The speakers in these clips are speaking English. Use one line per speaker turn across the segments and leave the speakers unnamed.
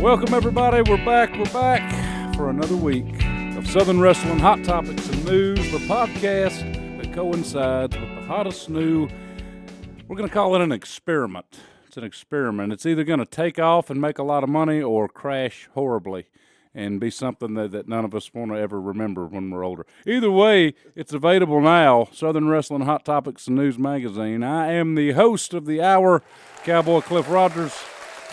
Welcome, everybody. We're back for another week of Southern Wrestling Hot Topics and News, the podcast that coincides with the hottest new. We're going to call it an experiment. It's an experiment. It's either going to take off and make a lot of money or crash horribly and be something that none of us want to ever remember when we're older. Either way, it's available now, Southern Wrestling Hot Topics and News magazine. I am the host of the hour, Cowboy Cliff Rogers,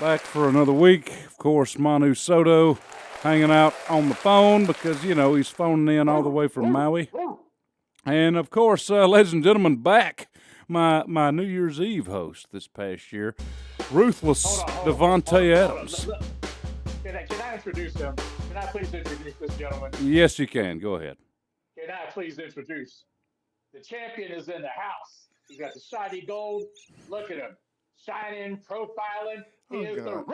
back for another week. Of course, Manu Soto hanging out on the phone because, you know, he's phoning in all the way from Maui. And, of course, ladies and gentlemen, back my New Year's Eve host this past year, Ruthless Devonte Adams.
Can I introduce him? Can I please introduce this gentleman?
Yes, you can. Go ahead.
Can I please introduce? The champion is in the house. He's got the shiny gold. Look at him. Shining, profiling. He is the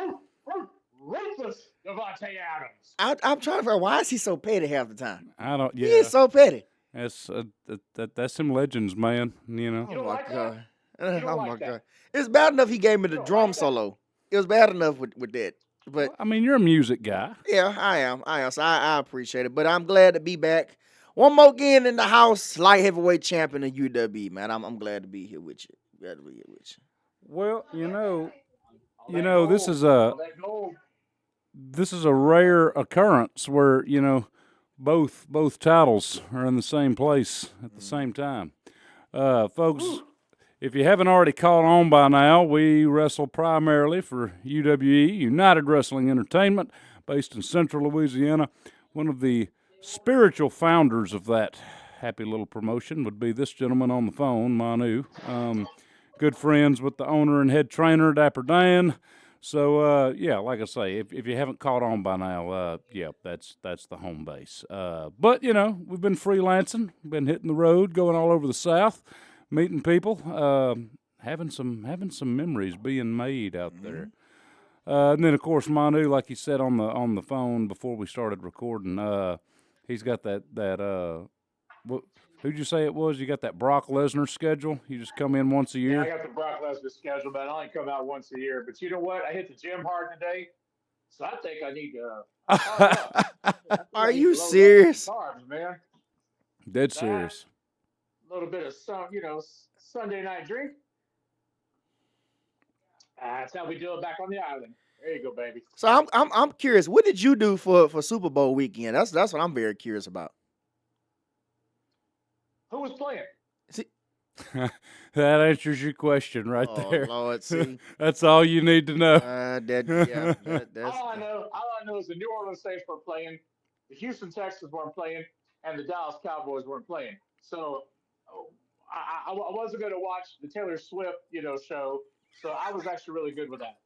Ruthless Devonte Adams.
I'm trying to figure out why is he so petty half the time?
I don't. Yeah,
He is so petty.
That's some legends, man. You know.
You don't like
God.
that?
Oh my God. It's bad enough he gave me the drum solo. It was bad enough with that. But
I mean, you're a music guy.
yeah, I am. So I appreciate it. But I'm glad to be back. One more again in the house, light heavyweight champion of UWE, man. I'm glad to be here with you. Glad to be here with you.
Well, you know, this is a rare occurrence where, you know, both titles are in the same place at the same time. Folks, if you haven't already caught on by now, we wrestle primarily for UWE, United Wrestling Entertainment, based in Central Louisiana. One of the spiritual founders of that happy little promotion would be this gentleman on the phone, Manu. Good friends with the owner and head trainer, Dapper Dan. So, yeah, like I say, if you haven't caught on by now, yeah, that's the home base. But, you know, we've been freelancing, been hitting the road, going all over the South, meeting people, having some memories being made out there. And then, of course, Manu, like you said on the phone before we started recording, he's got that who'd you say it was? You got that Brock Lesnar schedule? You just come in once a year?
Yeah, I got the Brock Lesnar schedule, but I only come out once a year. But you know what? I hit the gym hard today, so I think I need to.
Are you serious?
Carbs, man.
Dead serious.
A little bit of Sunday night drink. That's how we do it back on the island. There you go, baby.
So I'm curious. What did you do for Super Bowl weekend? That's what I'm very curious about.
Who was playing?
That answers your question right there.
Lord, see.
That's all you need to know.
That's
All I know is the New Orleans Saints were playing, the Houston Texans weren't playing, and the Dallas Cowboys weren't playing. So I wasn't going to watch the Taylor Swift, show. So I was actually really good with that.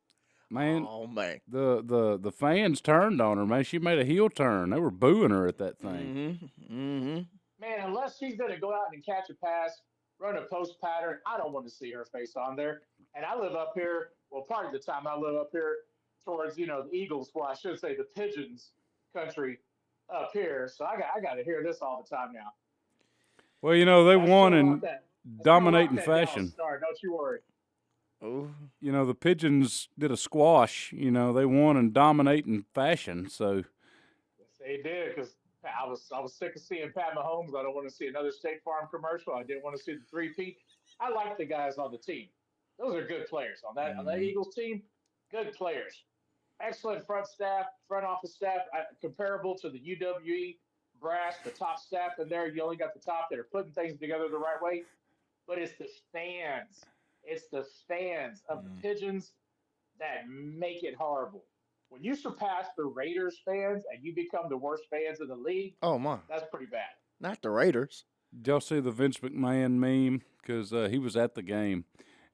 Man,
oh man,
the fans turned on her. Man, she made a heel turn. They were booing her at that thing.
Man, unless she's going to go out and catch a pass, run a post pattern, I don't want to see her face on there. And I live up here. Well, part of the time I live up here towards, the Eagles, well, I should say the Pigeons country up here. So I got to hear this all the time now.
Well, they won in dominating fashion.
Star, don't you worry.
Oh,
the Pigeons did a squash. They won in dominating fashion. So
yes, they did, because I was sick of seeing Pat Mahomes. I don't want to see another State Farm commercial. I didn't want to see the three-peat. I like the guys on the team. Those are good players on that Eagles team. Good players, excellent front office staff, comparable to the UWE brass, the top staff in there. You only got the top that are putting things together the right way. But it's the fans. It's the fans of the Pigeons that make it horrible. When you surpass the Raiders fans and you become the worst fans in the league,
oh my,
that's pretty bad.
Not the Raiders.
did y'all see the Vince McMahon meme? Because he was at the game,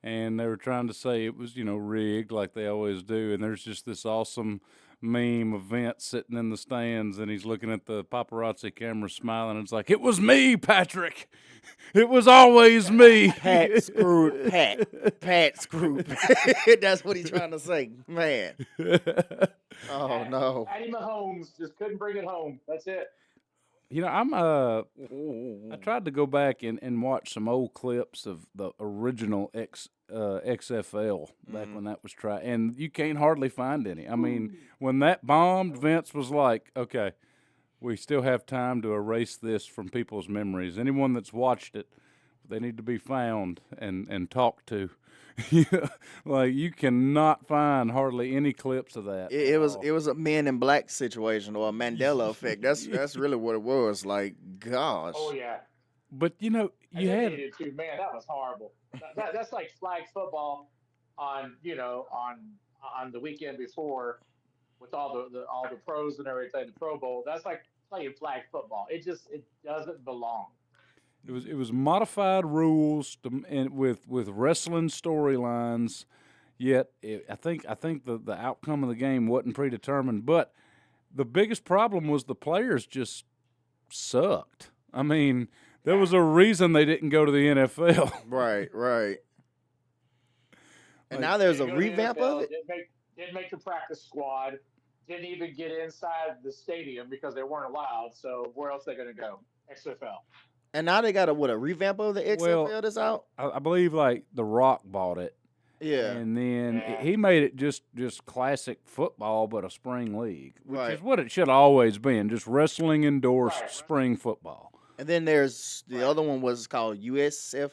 and they were trying to say it was, rigged like they always do. And there's just this awesome meme of Vince sitting in the stands, and he's looking at the paparazzi camera smiling. And it's like, it was me, Patrick. It was always me.
Pat screwed Pat. Pat screwed Pat. That's what he's trying to say, man. Oh, no.
Patty Mahomes just couldn't bring it home. That's it.
You know, I tried to go back and watch some old clips of the original XFL back when that was tried, and you can't hardly find any. I mean, when that bombed, Vince was like, "Okay, we still have time to erase this from people's memories. Anyone that's watched it, they need to be found and talked to." Yeah, like you cannot find hardly any clips of that.
It was a Men in Black situation or a Mandela effect. That's really what it was. Like, gosh.
Oh yeah,
But you know,
and
you
they
had
needed to. Man, that was horrible. That's like flag football on on the weekend before with all the pros and everything, the Pro Bowl. That's like playing flag football. It doesn't belong.
it was modified rules and with wrestling storylines. Yet I think the outcome of the game wasn't predetermined. But the biggest problem was the players just sucked. I mean, there was a reason they didn't go to the NFL.
Right, right. And
Like,
now there's a
Didn't go to the
revamp of
NFL.
it.
Didn't make the practice squad. Didn't even get inside the stadium because they weren't allowed. So where else are they going to go? XFL.
And now they got a revamp of the
Well,
XFL that's out.
I believe like The Rock bought it,
Yeah.
and then
Yeah.
he made it just classic football, but a spring league, which
Right.
is what it should have always been, just wrestling endorsed
Right.
spring football.
And then there's the
Right.
other one was called USFL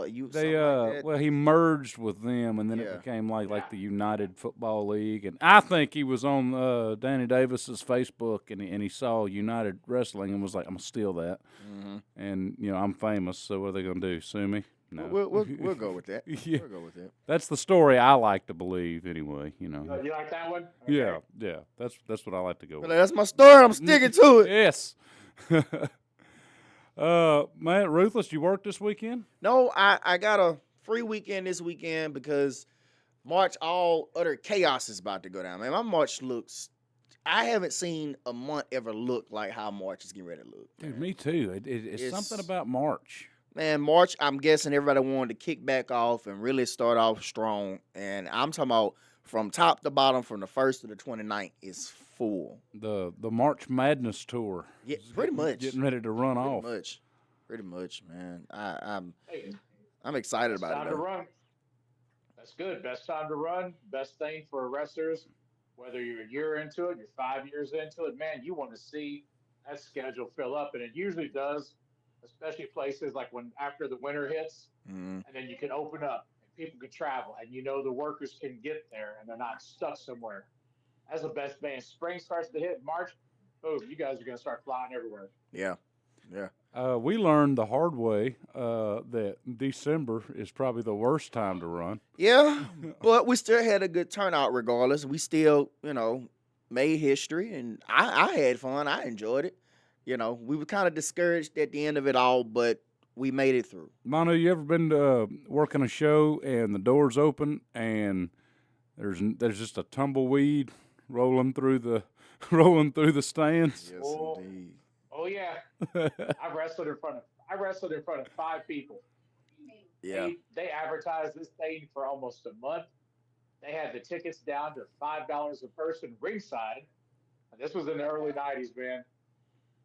or
They
something like that.
well, he merged with them, and then
Yeah.
it became like
Yeah.
the United Football League. And I think he was on Danny Davis's Facebook, and he saw United Wrestling and was like, "I'm gonna steal that."
Mhm.
And you know, I'm famous, so what are they gonna do? Sue me? No.
We'll go with that.
Yeah.
We'll go with that.
That's the story I like to believe, anyway. You know.
You like that one? Okay.
Yeah. That's what I like to go
But
with.
that's my story. I'm sticking to it.
Yes. Man, Ruthless, you work this weekend?
No, I got a free weekend this weekend because March, all utter chaos is about to go down. Man, my March looks. I haven't seen a month ever look like how March is getting ready to look.
Dude,
man.
me too. It's something
It's-
about March.
Man, March, I'm guessing everybody wanted to kick back off and really start off strong. And I'm talking about from top to bottom, from the 1st to the 29th, is full.
The March Madness tour.
Yeah,
is
pretty
getting-
much.
Getting ready to run
Pretty
off.
much. Pretty much, man.
Hey,
I'm excited
best
about
time
it.
to
though.
run. That's good. Best time to run. Best thing for wrestlers. Whether you're a year into it, you're 5 years into it, man, you want to see that schedule fill up, and it usually does, especially places like when after the winter hits,
Mhm.
and then you can open up and people can travel, and you know the workers can get there and they're not stuck somewhere. That's the best man. Spring starts to hit March, boom, you guys are gonna start flying everywhere.
Yeah. Yeah.
We learned the hard way that December is probably the worst time to run.
Yeah, but we still had a good turnout regardless. We still, made history, and I had fun. I enjoyed it. We were kind of discouraged at the end of it all, but we made it through.
Manu, you ever been to working a show and the doors open and there's just a tumbleweed rolling through the stands?
Yes,
Oh.
indeed.
Oh yeah, I wrestled in front of 5 people.
Yeah.
They advertised this thing for almost a month. They had the tickets down to $5 a person ringside. And this was in the early '90s, man.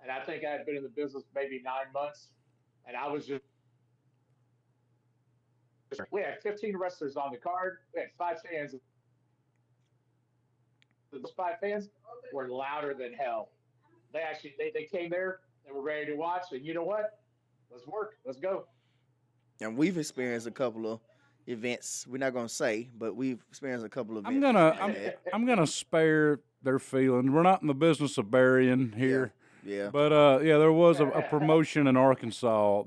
And I think I had been in the business maybe 9 months. And I was just we had 15 wrestlers on the card. We had 5 fans. Those 5 fans were louder than hell. They came there. They were ready to watch. And you know what? Let's work. Let's go.
And we've experienced a couple of events. We're not gonna say, but we've experienced a couple of
I'm
events.
gonna I'm gonna spare their feelings. We're not in the business of burying here.
Yeah.
But there was a promotion in Arkansas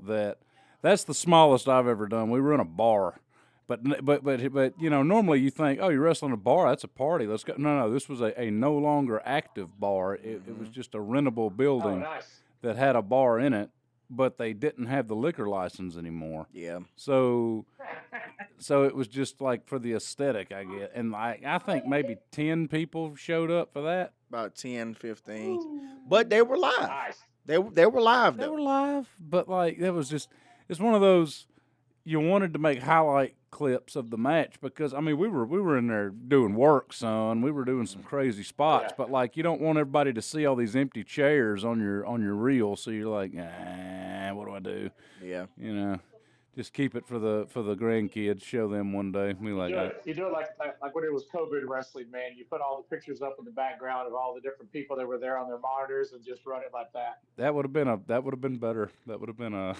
that's the smallest I've ever done. We run a bar, but normally you think, oh, you're wrestling a bar, that's a party. Let's go. No, this was a no longer active bar. It was just a rentable
Oh,
building
nice.
that had a bar in it, but they didn't have the liquor license anymore.
Yeah.
So it was just like for the aesthetic, I get, and like I think maybe 10 people showed up for that.
About 10, 15. But they were live.
Nice.
They were
They
live though.
were live, but like that was just it's one of those you wanted to make highlight clips of the match because I mean we were in there doing work, son. We were doing some crazy spots,
Yeah.
but like you don't want everybody to see all these empty chairs on your reel, so you're like, what do I do?
Yeah.
You know, just keep it for the grandkids. Show them one day. Be like,
You do it like when it was COVID wrestling, man. You put all the pictures up in the background of all the different people that were there on their monitors and just run it like that.
that would have been better. That would have been a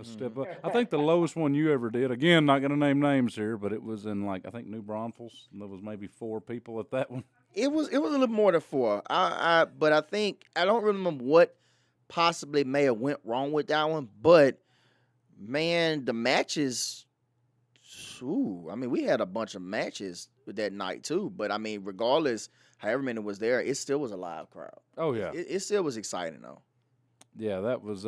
step up. I
Mm-hmm.
think the lowest one you ever did. Again, not gonna name names here, but it was in like I think New Braunfels. There was maybe 4 people at that one.
It was a little more than 4. But I think I don't remember what possibly may have went wrong with that one. But man, the matches. Ooh, I mean, we had a bunch of matches with that night too. But I mean, regardless, however many was there, it still was a live crowd.
Oh yeah,
It still was exciting though.
yeah. That was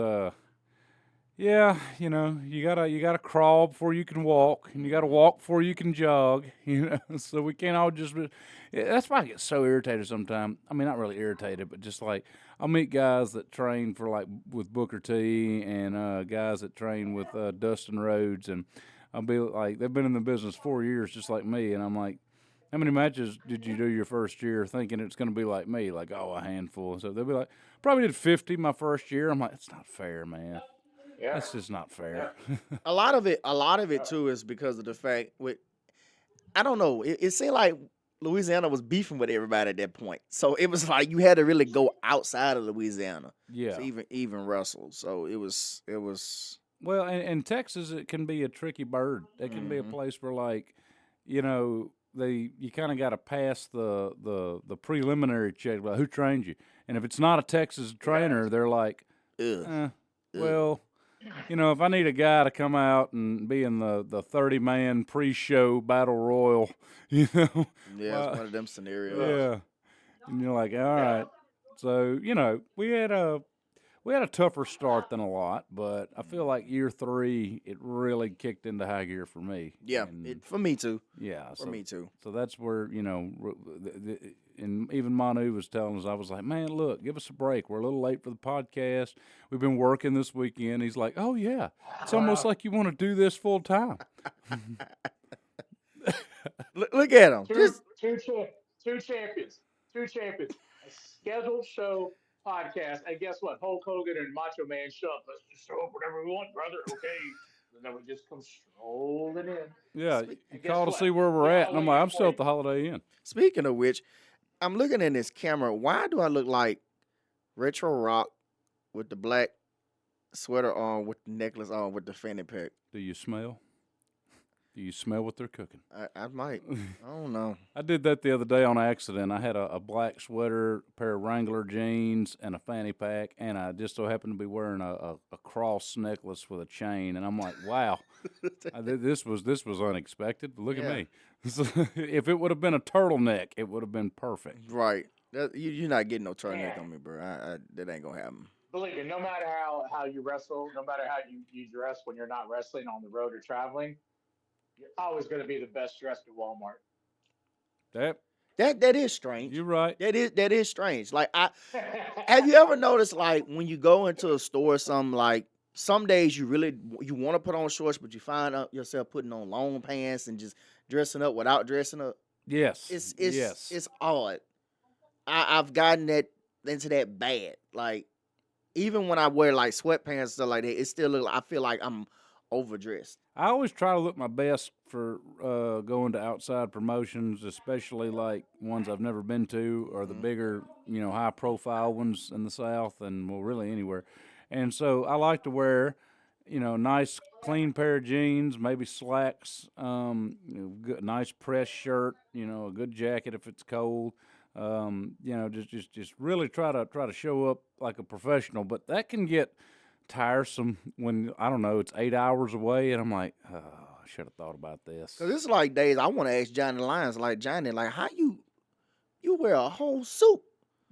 Yeah, you know, you gotta crawl before you can walk, and you gotta walk before you can jog. You know, so we can't all just. That's why I get so irritated sometimes. I mean, not really irritated, but just like I'll meet guys that train for like with Booker T and guys that train with Dustin Rhodes, and I'll be like, they've been in the business 4 years, just like me, and I'm like, how many matches did you do your first year thinking it's going to be like me? Like, oh, a handful. So they'll be like, probably did 50 my first year. I'm like, it's not fair, man.
Yeah.
That's just not fair.
A lot of it too is because of the fact with I don't know. It seemed like Louisiana was beefing with everybody at that point, so it was like you had to really go outside of Louisiana
Yeah.
to even wrestle. So it was
Well, and Texas, it can be a tricky bird. It can be a
Mhm.
place where, like, you know, you kind of got to pass the preliminary check. Like, who trained you? And if it's not a Texas trainer, they're like,
ugh.
well, you know, if I need a guy to come out and be in the 30-man pre-show battle royal, you know,
Yeah, it's one of them scenarios.
yeah, and you're like, all right. So you know, we had a tougher start than a lot, but I feel like year 3 it really kicked into high gear for me.
Yeah,
And,
for me too.
yeah.
For me too.
So that's where and even Manu was telling us, I was like, man, look, give us a break. We're a little late for the podcast. We've been working this weekend. He's like, oh yeah, it's almost like you want to do this full time.
Look at him.
Two champions. A scheduled show podcast. And guess what? Hulk Hogan and Macho Man show up. Let's just show up whatever we want, brother. Okay. And then we just come strolling in.
Yeah,
And
you
guess
call to
what?
see where we're
We're
at,
all
and I'm like,
waiting
I'm
for
still
you.
at the Holiday Inn.
Speaking of which, I'm looking in this camera. Why do I look like Retro Rock with the black sweater on, with the necklace on, with the fanny pack?
Do you smell? Do you smell what they're cooking?
I might. I don't know.
I did that the other day on accident. I had a black sweater, a pair of Wrangler jeans, and a fanny pack, and I just so happened to be wearing a cross necklace with a chain. And I'm like, wow, this was unexpected. But look
Yeah.
at me. So, if it would have been a turtleneck, it would have been perfect.
Right. You're not getting no turtleneck on me, bro. That ain't gonna happen.
Believe me, no matter how you wrestle, no matter how you dress when you're not wrestling on the road or traveling, you're always going to be the best dressed at Walmart.
That is strange.
You're right.
That is strange. Like have you ever noticed, like, when you go into a store or something, like some days you want to put on shorts, but you find out yourself putting on long pants and just dressing up without dressing up?
Yes.
It's it's odd. I've gotten into that bad. Like, even when I wear like sweatpants and stuff like that, it still I feel like I'm overdressed.
I always try to look my best for going to outside promotions, especially like ones I've never been to or the bigger, you know, high profile ones in the South and, well, really anywhere. And so I like to wear, you know, nice clean pair of jeans, maybe slacks, good, nice press shirt, you know, a good jacket if it's cold. You know, just really try to show up like a professional, but that can get tiresome when, I don't know, it's 8 hours away, and I'm like, oh, I should have thought about this.
Cause it's like days I want to ask Johnny Lyons, like, Johnny, like, how you wear a whole suit?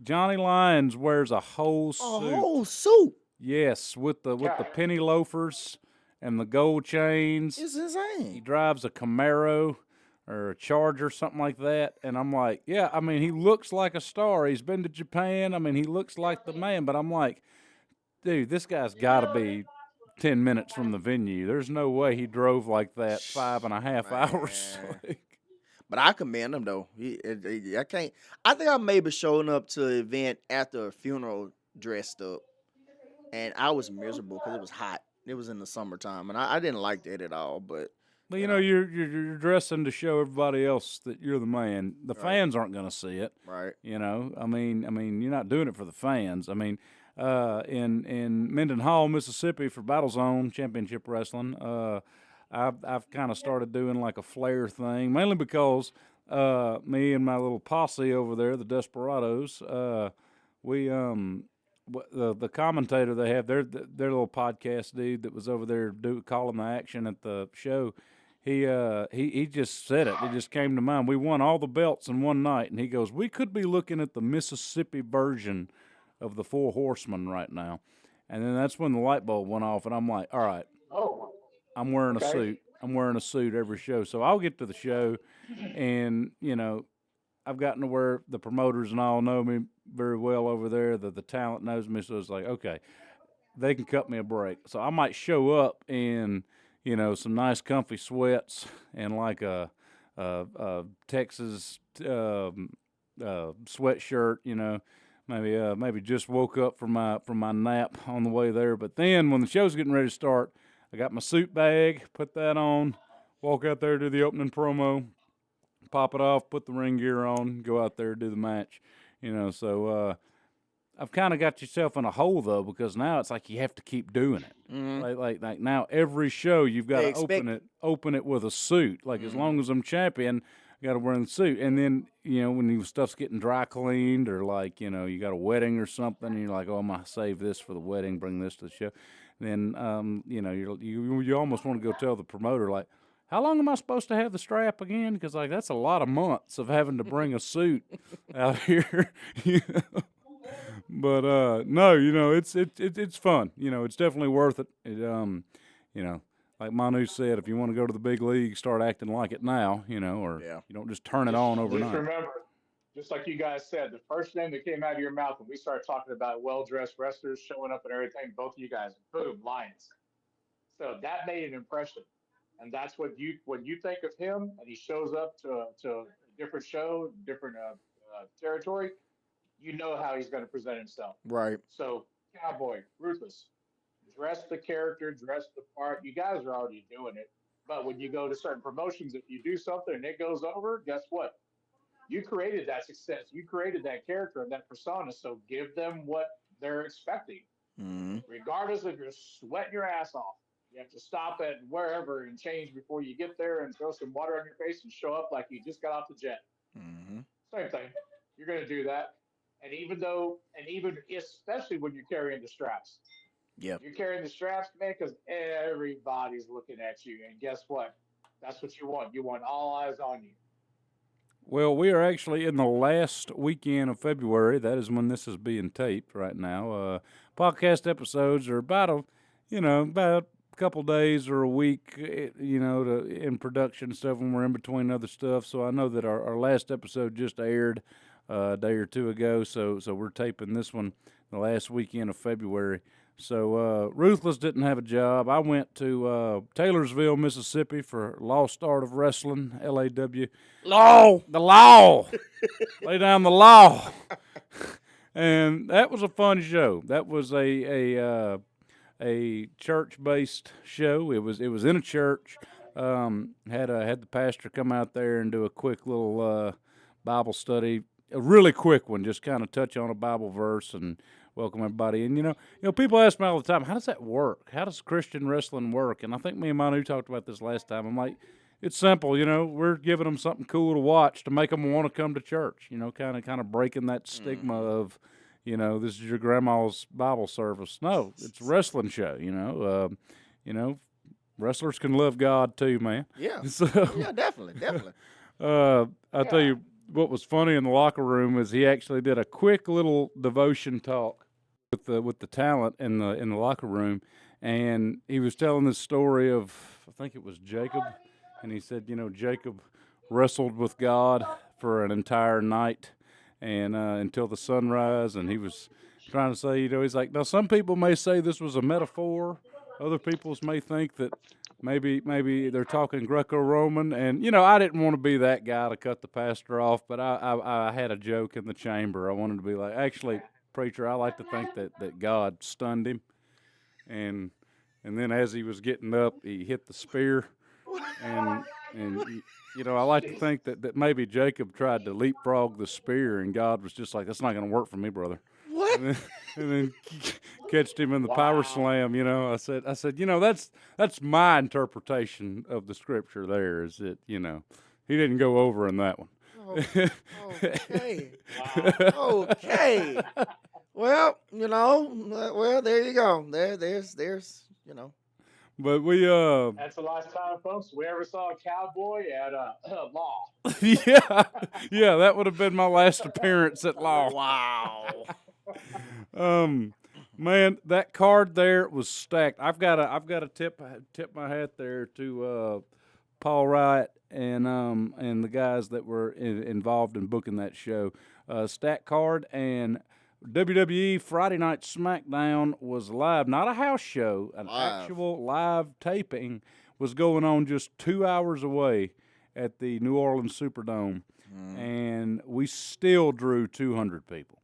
Johnny Lyons wears a whole suit.
A whole suit.
Yes, with the penny loafers and the gold chains.
It's
He
insane.
drives a Camaro or a Charger, something like that. And I'm like, yeah, I mean, he looks like a star. He's been to Japan. I mean, he looks like the man. But I'm like, dude, this guy's got to be 10 minutes from the venue. There's no way he drove like that 5.5 hours.
Man. But I commend him though. I can't. I think I maybe showing up to an event after a funeral dressed up, and I was miserable because it was hot. It was in the summertime, and I didn't like that at all. But
Well, you know, you're dressing to show everybody else that you're the man. The fans aren't going to see it,
right,
you know. I mean, you're not doing it for the fans. I mean, in Mendenhall, Mississippi, for Battle Zone Championship Wrestling, I've kind of started doing like a flair thing, mainly because me and my little posse over there, the Desperados, we the commentator they have, their little podcast dude that was over there calling the action at the show. He just said it. It just came to mind. We won all the belts in one night, and he goes, "We could be looking at the Mississippi version of the Four Horsemen right now." And then that's when the light bulb went off, and I'm like, "All right, I'm wearing a suit. I'm wearing a suit every show." So I'll get to the show, and you know, I've gotten to where the promoters and all know me very well over there. The talent knows me, so it's like, okay, they can cut me a break. So I might show up in, you know, some nice comfy sweats and like a Texas sweatshirt, you know, maybe just woke up from my nap on the way there. But then when the show's getting ready to start, I got my suit bag, put that on, walk out there, do the opening promo, pop it off, put the ring gear on, go out there, do the match, you know. So I've kind of got yourself in a hole though, because now it's like you have to keep doing it. Like now every show you've got to open it with a suit. Like as long as I'm champion, I got to wear the suit. And then, you know, when your stuff's getting dry cleaned, or like, you know, you got a wedding or something, and you're like, oh, I'm gonna save this for the wedding, bring this to the show. Then you know, you almost want to go tell the promoter, like, how long am I supposed to have the strap again? Because like that's a lot of months of having to bring a suit out here. You know? But no, you know, it's fun. You know, it's definitely worth it. You know, like Manu said, if you want to go to the big league, start acting like it now. You know, or you don't just turn it on overnight.
Just remember, just like you guys said, the first name that came out of your mouth when we started talking about well-dressed wrestlers showing up and everything, both of you guys, boom, Lions. So that made an impression. And that's what when you think of him and he shows up to a different show, different territory, you know how he's going to present himself.
right.
So Cowboy, Ruthless, dress the character, dress the part. You guys are already doing it. But when you go to certain promotions, if you do something and it goes over, guess what? You created that success. You created that character and that persona. So give them what they're expecting. Regardless if you're sweating your ass off. You have to stop at wherever and change before you get there and throw some water on your face and show up like you just got off the jet. Same thing. You're going to do that. And even especially when you're carrying the straps.
Yep.
You're carrying the straps, man, because everybody's looking at you. And guess what? That's what you want. You want all eyes on you.
Well, we are actually in the last weekend of February. That is when this is being taped right now. Podcast episodes are about a couple days or a week, you know, in production stuff when we're in between other stuff. So I know that our last episode just aired a day or two ago. So we're taping this one the last weekend of February. So Ruthless didn't have a job. I went to Taylorsville, Mississippi for Lost Art of Wrestling, LAW. The law. Lay down the law. And that was a fun show. That was a church-based show. It was in a church. Had the pastor come out there and do a quick little Bible study, a really quick one, just kind of touch on a Bible verse and welcome everybody. And you know, people ask me all the time, how does that work? How does Christian wrestling work? And I think me and Manu talked about this last time. I'm like, it's simple. You know, we're giving them something cool to watch to make them want to come to church. You know, kind of breaking that stigma of, you know, this is your grandma's Bible service. No, it's a wrestling show. You know, wrestlers can love God too, man.
Yeah.
So,
yeah, definitely.
I'll tell you what was funny in the locker room is he actually did a quick little devotion talk with the talent in the locker room, and he was telling this story of, I think it was Jacob, and he said, you know, Jacob wrestled with God for an entire night and until the sunrise, and he was trying to say, you know, he's like, now some people may say this was a metaphor other peoples may think that maybe they're talking Greco-Roman, and I didn't want to be that guy to cut the pastor off, but I had a joke in the chamber. I wanted to be like, actually, preacher, I like to think that God stunned him, and then as he was getting up, he hit the spear, and I like to think that maybe Jacob tried to leapfrog the spear, and God was just like, that's not going to work for me, brother.
What?
And then catched him in the power
Wow.
slam. I said, that's my interpretation of the scripture. There is that he didn't go over in that one.
Okay.
Wow.
Okay. Well, well, there you go. There's
But we
That's the last time, folks, we ever saw a cowboy at Law.
yeah, that would have been my last appearance at Law.
Wow.
Man, that card there was stacked. I've got to tip my hat there to Paul Wright and the guys that were involved in booking that show. Stacked card, and WWE Friday Night SmackDown was live, not a house show, an actual live taping was going on just 2 hours away at the New Orleans Superdome, and we still drew 200 people.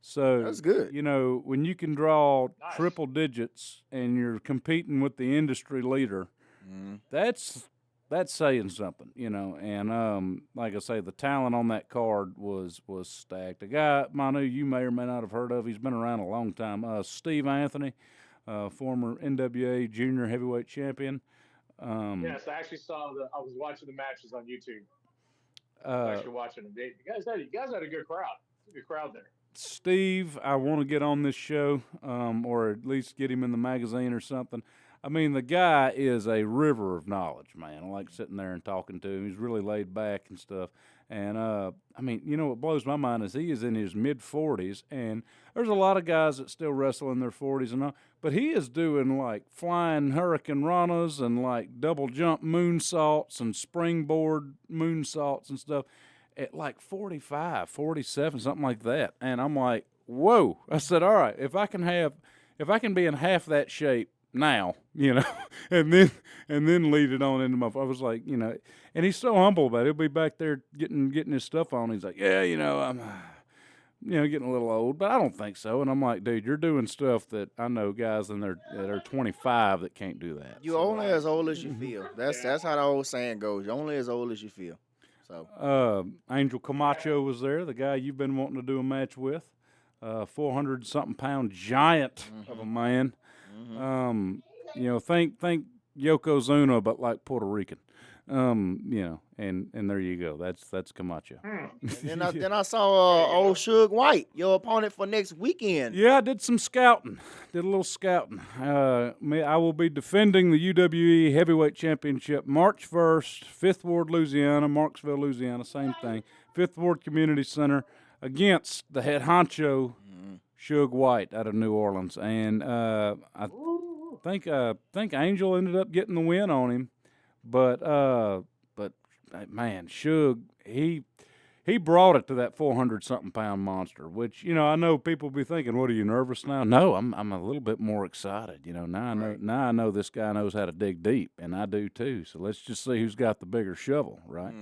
So
That's good.
When you can draw
Nice.
triple digits and you're competing with the industry leader, that's saying something, And like I say, the talent on that card was stacked. A guy, Manu, you may or may not have heard of. He's been around a long time. Steve Anthony, former NWA Junior Heavyweight Champion.
Yes, I actually I was watching the matches on YouTube. I was actually watching them. You guys had a good crowd. Good crowd there.
Steve, I want to get on this show, or at least get him in the magazine or something. I mean, the guy is a river of knowledge, man. I like sitting there and talking to him. He's really laid back and stuff. And, I mean, what blows my mind is he is in his mid-40s, and there's a lot of guys that still wrestle in their 40s and all, but he is doing, like, flying hurricane ranas and, like, double jump moonsaults and springboard moonsaults and stuff at, like, 45, 47, something like that. And I'm like, whoa. I said, all right, if I can be in half that shape now, and then lead it on into I was like, and he's so humble about it. He'll be back there getting his stuff on. He's like, yeah, I'm, getting a little old, but I don't think so. And I'm like, dude, you're doing stuff that I know guys that are 25 that can't do that.
You're only as old as you feel. That's how the old saying goes. You're only as old as you feel. So
Angel Camacho was there, the guy you've been wanting to do a match with, 400-something pound giant of a man. Think Yokozuna, but like Puerto Rican. And there you go. That's Camacho.
And then I saw old Suge White, your opponent for next weekend.
Yeah, I did some scouting. Did a little scouting. I will be defending the UWE Heavyweight Championship March 1st, 5th Ward, Louisiana, Marksville, Louisiana, same thing. 5th Ward Community Center against the head honcho, Suge White out of New Orleans. And I think Angel ended up getting the win on him. But man, Suge, he brought it to that 400-something pound monster, which, I know people be thinking, what, are you nervous now? No, I'm a little bit more excited. Now I know this guy knows how to dig deep, and I do too. So let's just see who's got the bigger shovel, right?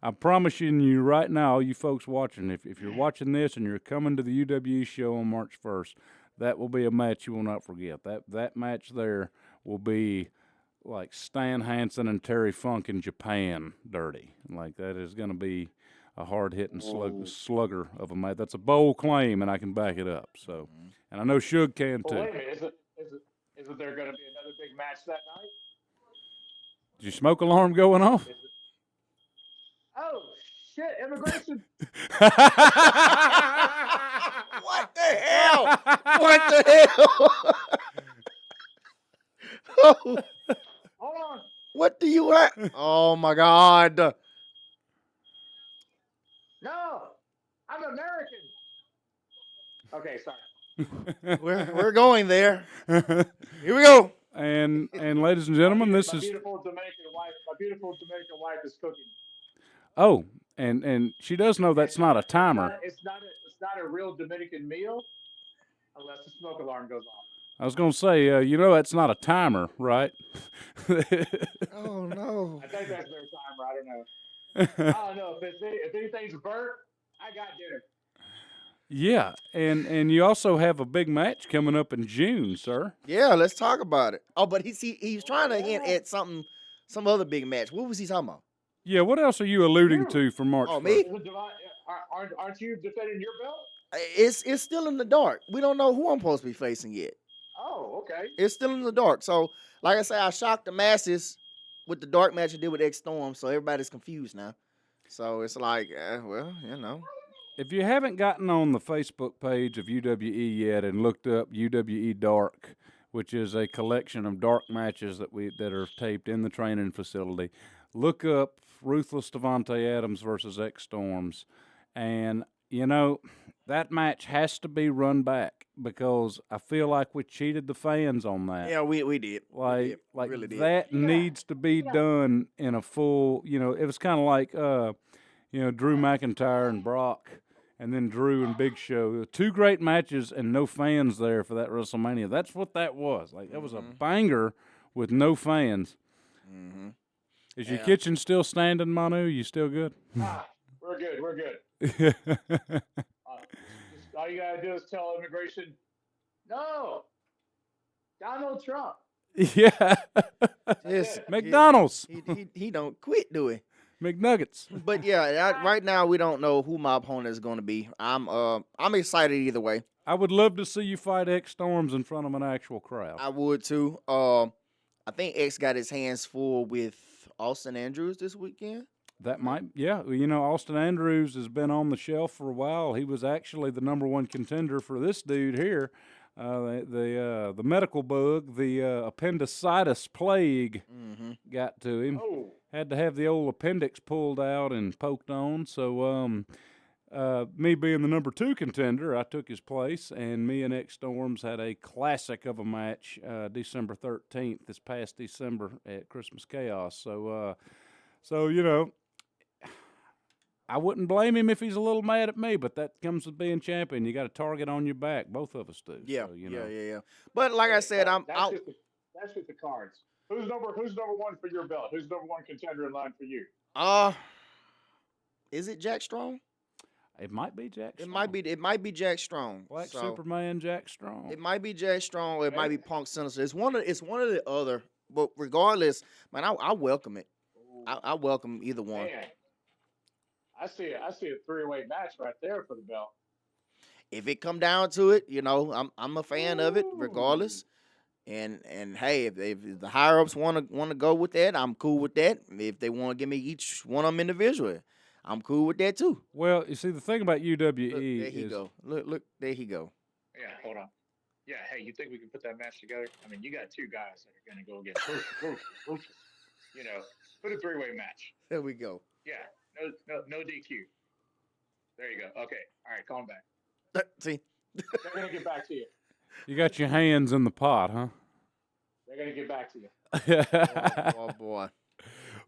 I'm promising you right now, all you folks watching, if you're watching this and you're coming to the UWE show on March 1st, that will be a match you will not forget. That match there will be like Stan Hansen and Terry Funk in Japan dirty. Like, that is going to be a hard-hitting slugger of a match. That's a bold claim, and I can back it up. So, and I know Suge can too.
Well, wait a minute. Isn't there going to be another big match that night?
Is your smoke alarm going off?
Oh, shit, immigration.
What the hell? What the hell? Oh,
Hold on.
what do you want? Oh my God.
No, I'm American. Okay, sorry.
We're going there. Here we go.
And ladies and gentlemen, this
my
is
beautiful Dominican wife. My beautiful Dominican wife is cooking.
oh, and she does know that's not a timer.
It's not a real Dominican meal unless the smoke alarm goes off.
I was going to say, that's not a timer, right?
Oh no.
I think that's their timer. I don't know. I don't know if anything's burnt. I got dinner.
Yeah, and you also have a big match coming up in June, sir.
Yeah, let's talk about it. Oh, but he's trying to hint
Yeah.
at some other big match. What was he talking about?
Yeah, what else are you alluding
You.
to for March
Oh,
1st?
me?
Is it aren't you defending your belt?
It's still in the dark. We don't know who I'm supposed to be facing yet.
Oh, okay.
It's still in the dark. So, like I say, I shocked the masses with the dark match I did with X Storm, so everybody's confused now. So it's like, well,
If you haven't gotten on the Facebook page of UWE yet and looked up UWE Dark, which is a collection of dark matches that are taped in the training facility, look up Ruthless Devonte Adams versus X Storms, and that match has to be run back because I feel like we cheated the fans on that.
yeah, we did.
Like
really did.
that
Yeah.
needs to be done in a full. It was kind of like Drew McIntyre and Brock, and then Drew and Big Show. 2 great matches and no fans there for that WrestleMania. That's what that was. Like that was a banger with no fans.
Mm-hmm.
Is your
Yeah.
kitchen still standing, Manu? You still good?
We're good. We're good. Just all you gotta do is tell immigration, no, Donald Trump.
Yeah.
Yes,
McDonald's.
he don't quit, do he?
McNuggets.
But yeah, right now we don't know who my opponent is going to be. I'm excited either way.
I would love to see you fight X Storms in front of an actual crowd.
I would too. I think X got his hands full with Austin Andrews this weekend.
That might, yeah. Austin Andrews has been on the shelf for a while. He was actually the number 1 contender for this dude here. The medical bug, the appendicitis plague, got to him.
Oh,
Had to have the old appendix pulled out and poked on. So, me being the number 2 contender, I took his place, and me and X Storms had a classic of a match December 13th, this past December at Christmas Chaos. So, I wouldn't blame him if he's a little mad at me, but that comes with being champion. You got a target on your back. Both of us do.
Yeah,
So,
yeah. But like I said, I'm out.
That's just the cards. Who's number 1 for your belt? Who's number 1 contender in line for you?
Is it Jack Strong?
It might be Jack Strong.
It might be Jack Strong.
Black Superman Jack Strong.
It might be Jack Strong, or it might be Punk Sinister. It's one of the other. But regardless, man, I welcome it. I welcome either one.
Man, I see a 3-way match right there for the belt.
If it come down to it, I'm a fan of it regardless. And hey, if the higher ups want to go with that, I'm cool with that. If they want to give me each one of them individually, I'm cool with that too.
Well, you see, the thing about UWE
Look, there he
is
go. Look, there he go.
Yeah, hold on. Yeah, hey, you think we can put that match together? I mean, you got 2 guys that are going to go against Ruthless. Put a 3-way match.
There we go.
Yeah, no DQ. There you go. Okay, all right, calm back.
See,
They're going to get back to you.
you got your hands in the pot, huh?
They're going to get back to you.
oh boy.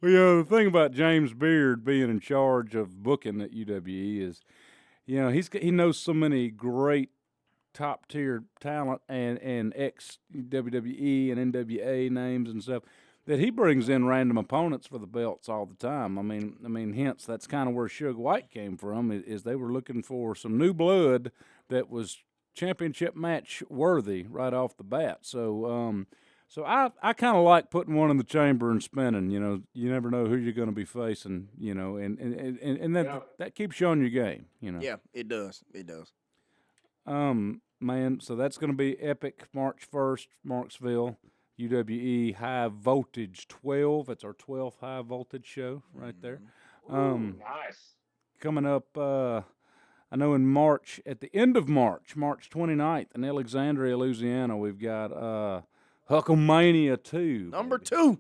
Well, the thing about James Beard being in charge of booking at UWE is, he knows so many great top tier talent and ex WWE and NWA names and stuff that he brings in random opponents for the belts all the time. I mean, hence that's kind of where Suge White came from. Is they were looking for some new blood that was championship match worthy right off the bat. So, so I kind of like putting one in the chamber and spinning. You never know who you're going to be facing. And that keeps you on your game.
Yeah, it does. It does.
Man, so that's going to be epic. March 1st, Marksville, UWE High Voltage 12. It's our 12th high voltage show right there.
Nice.
Coming up, I know in March, at the end of March 29th in Alexandria, Louisiana, we've got Hucklemania 2.
Number 2.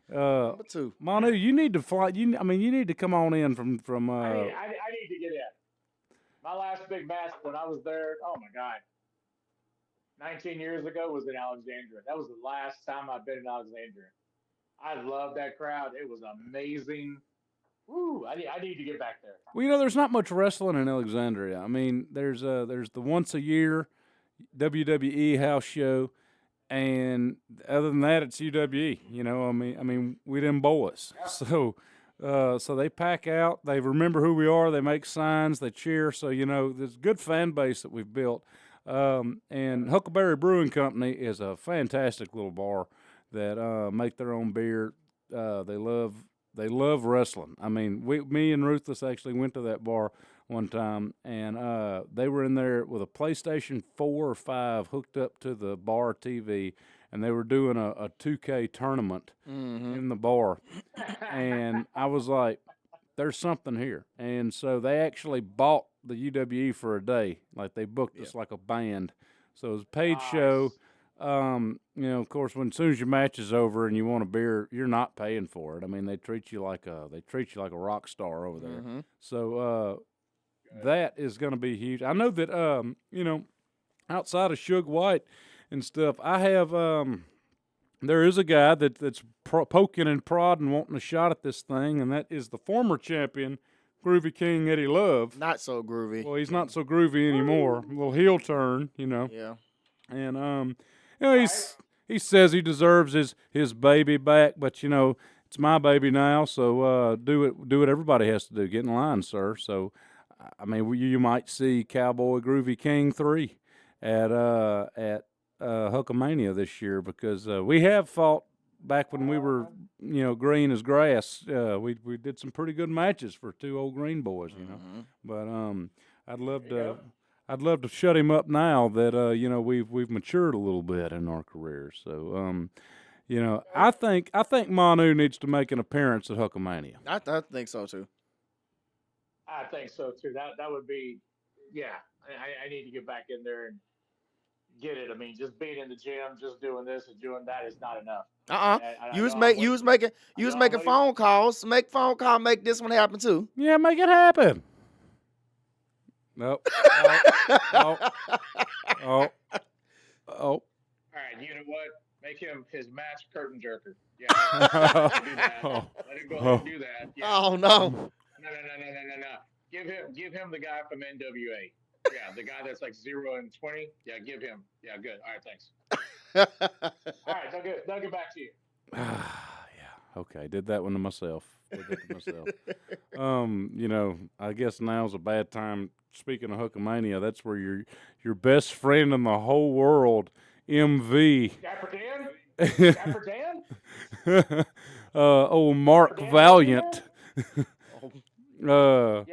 Number 2. Manu, you need to fly. You need to come on in from.
I need to get in. My last big match when I was there, oh my God, 19 years ago was in Alexandria. That was the last time I've been in Alexandria. I love that crowd. It was amazing. Woo! I need to get back there.
Well, there's not much wrestling in Alexandria. I mean, there's the once a year WWE house show, and other than that, it's UWE. You know, I mean, we them boys. So, so they pack out. They remember who we are. They make signs. They cheer. So you know, there's a good fan base that we've built. And Huckleberry Brewing Company is a fantastic little bar that make their own beer. They love wrestling. I mean, me and Ruthless actually went to that bar one time, and they were in there with a PlayStation 4 or 5 hooked up to the bar TV, and they were doing a 2K tournament in the bar. And I was like, there's something here. And so they actually bought the UWE for a day. Like they booked us like a band. So it was a paid show. You know, of course, as soon as your match is over and you want a beer, you're not paying for it. I mean, they treat you like a rock star over there. So that is going to be huge. I know that you know, outside of Suge White and stuff, I have there is a guy that's poking and prodding, wanting a shot at this thing, and that is the former champion, Groovy King Eddie Love.
Not so groovy.
Well, he's not so groovy anymore. A little heel turn, you know.
Yeah.
And you know, he says he deserves his baby back, but you know, it's my baby now, so do what everybody has to do. Get in line, sir. So, I mean, you might see Cowboy Groovy King 3 at Hulkamania this year, because we have fought back when we were, you know, green as grass. We did some pretty good matches for two old green boys, you know. But I'd love to shut him up now that you know, we've matured a little bit in our careers. So you know, I think Manu needs to make an appearance at Hulkamania.
I think so too.
I think so too. That would be, yeah. I need to get back in there and get it. I mean, just being in the gym, just doing this and doing that is not enough.
You was making phone calls. Make phone call. Make this one happen too.
Yeah, make it happen. Nope. Oh.
All right, you know what? Make him his match curtain jerker. Yeah. Do that. Let him go ahead and do that. Yeah.
Oh no.
No. Give him the guy from NWA. Yeah, the guy that's like 0-20. Yeah, give him. Yeah, good. All right, thanks. All right, they'll get back to you.
Yeah, okay. Did that one to myself. You know, I guess now's a bad time. Speaking of Hulkamania, that's where your best friend in the whole world, MV.
Dapper Dan?
Old Mark
Dan
Valiant.
Yeah,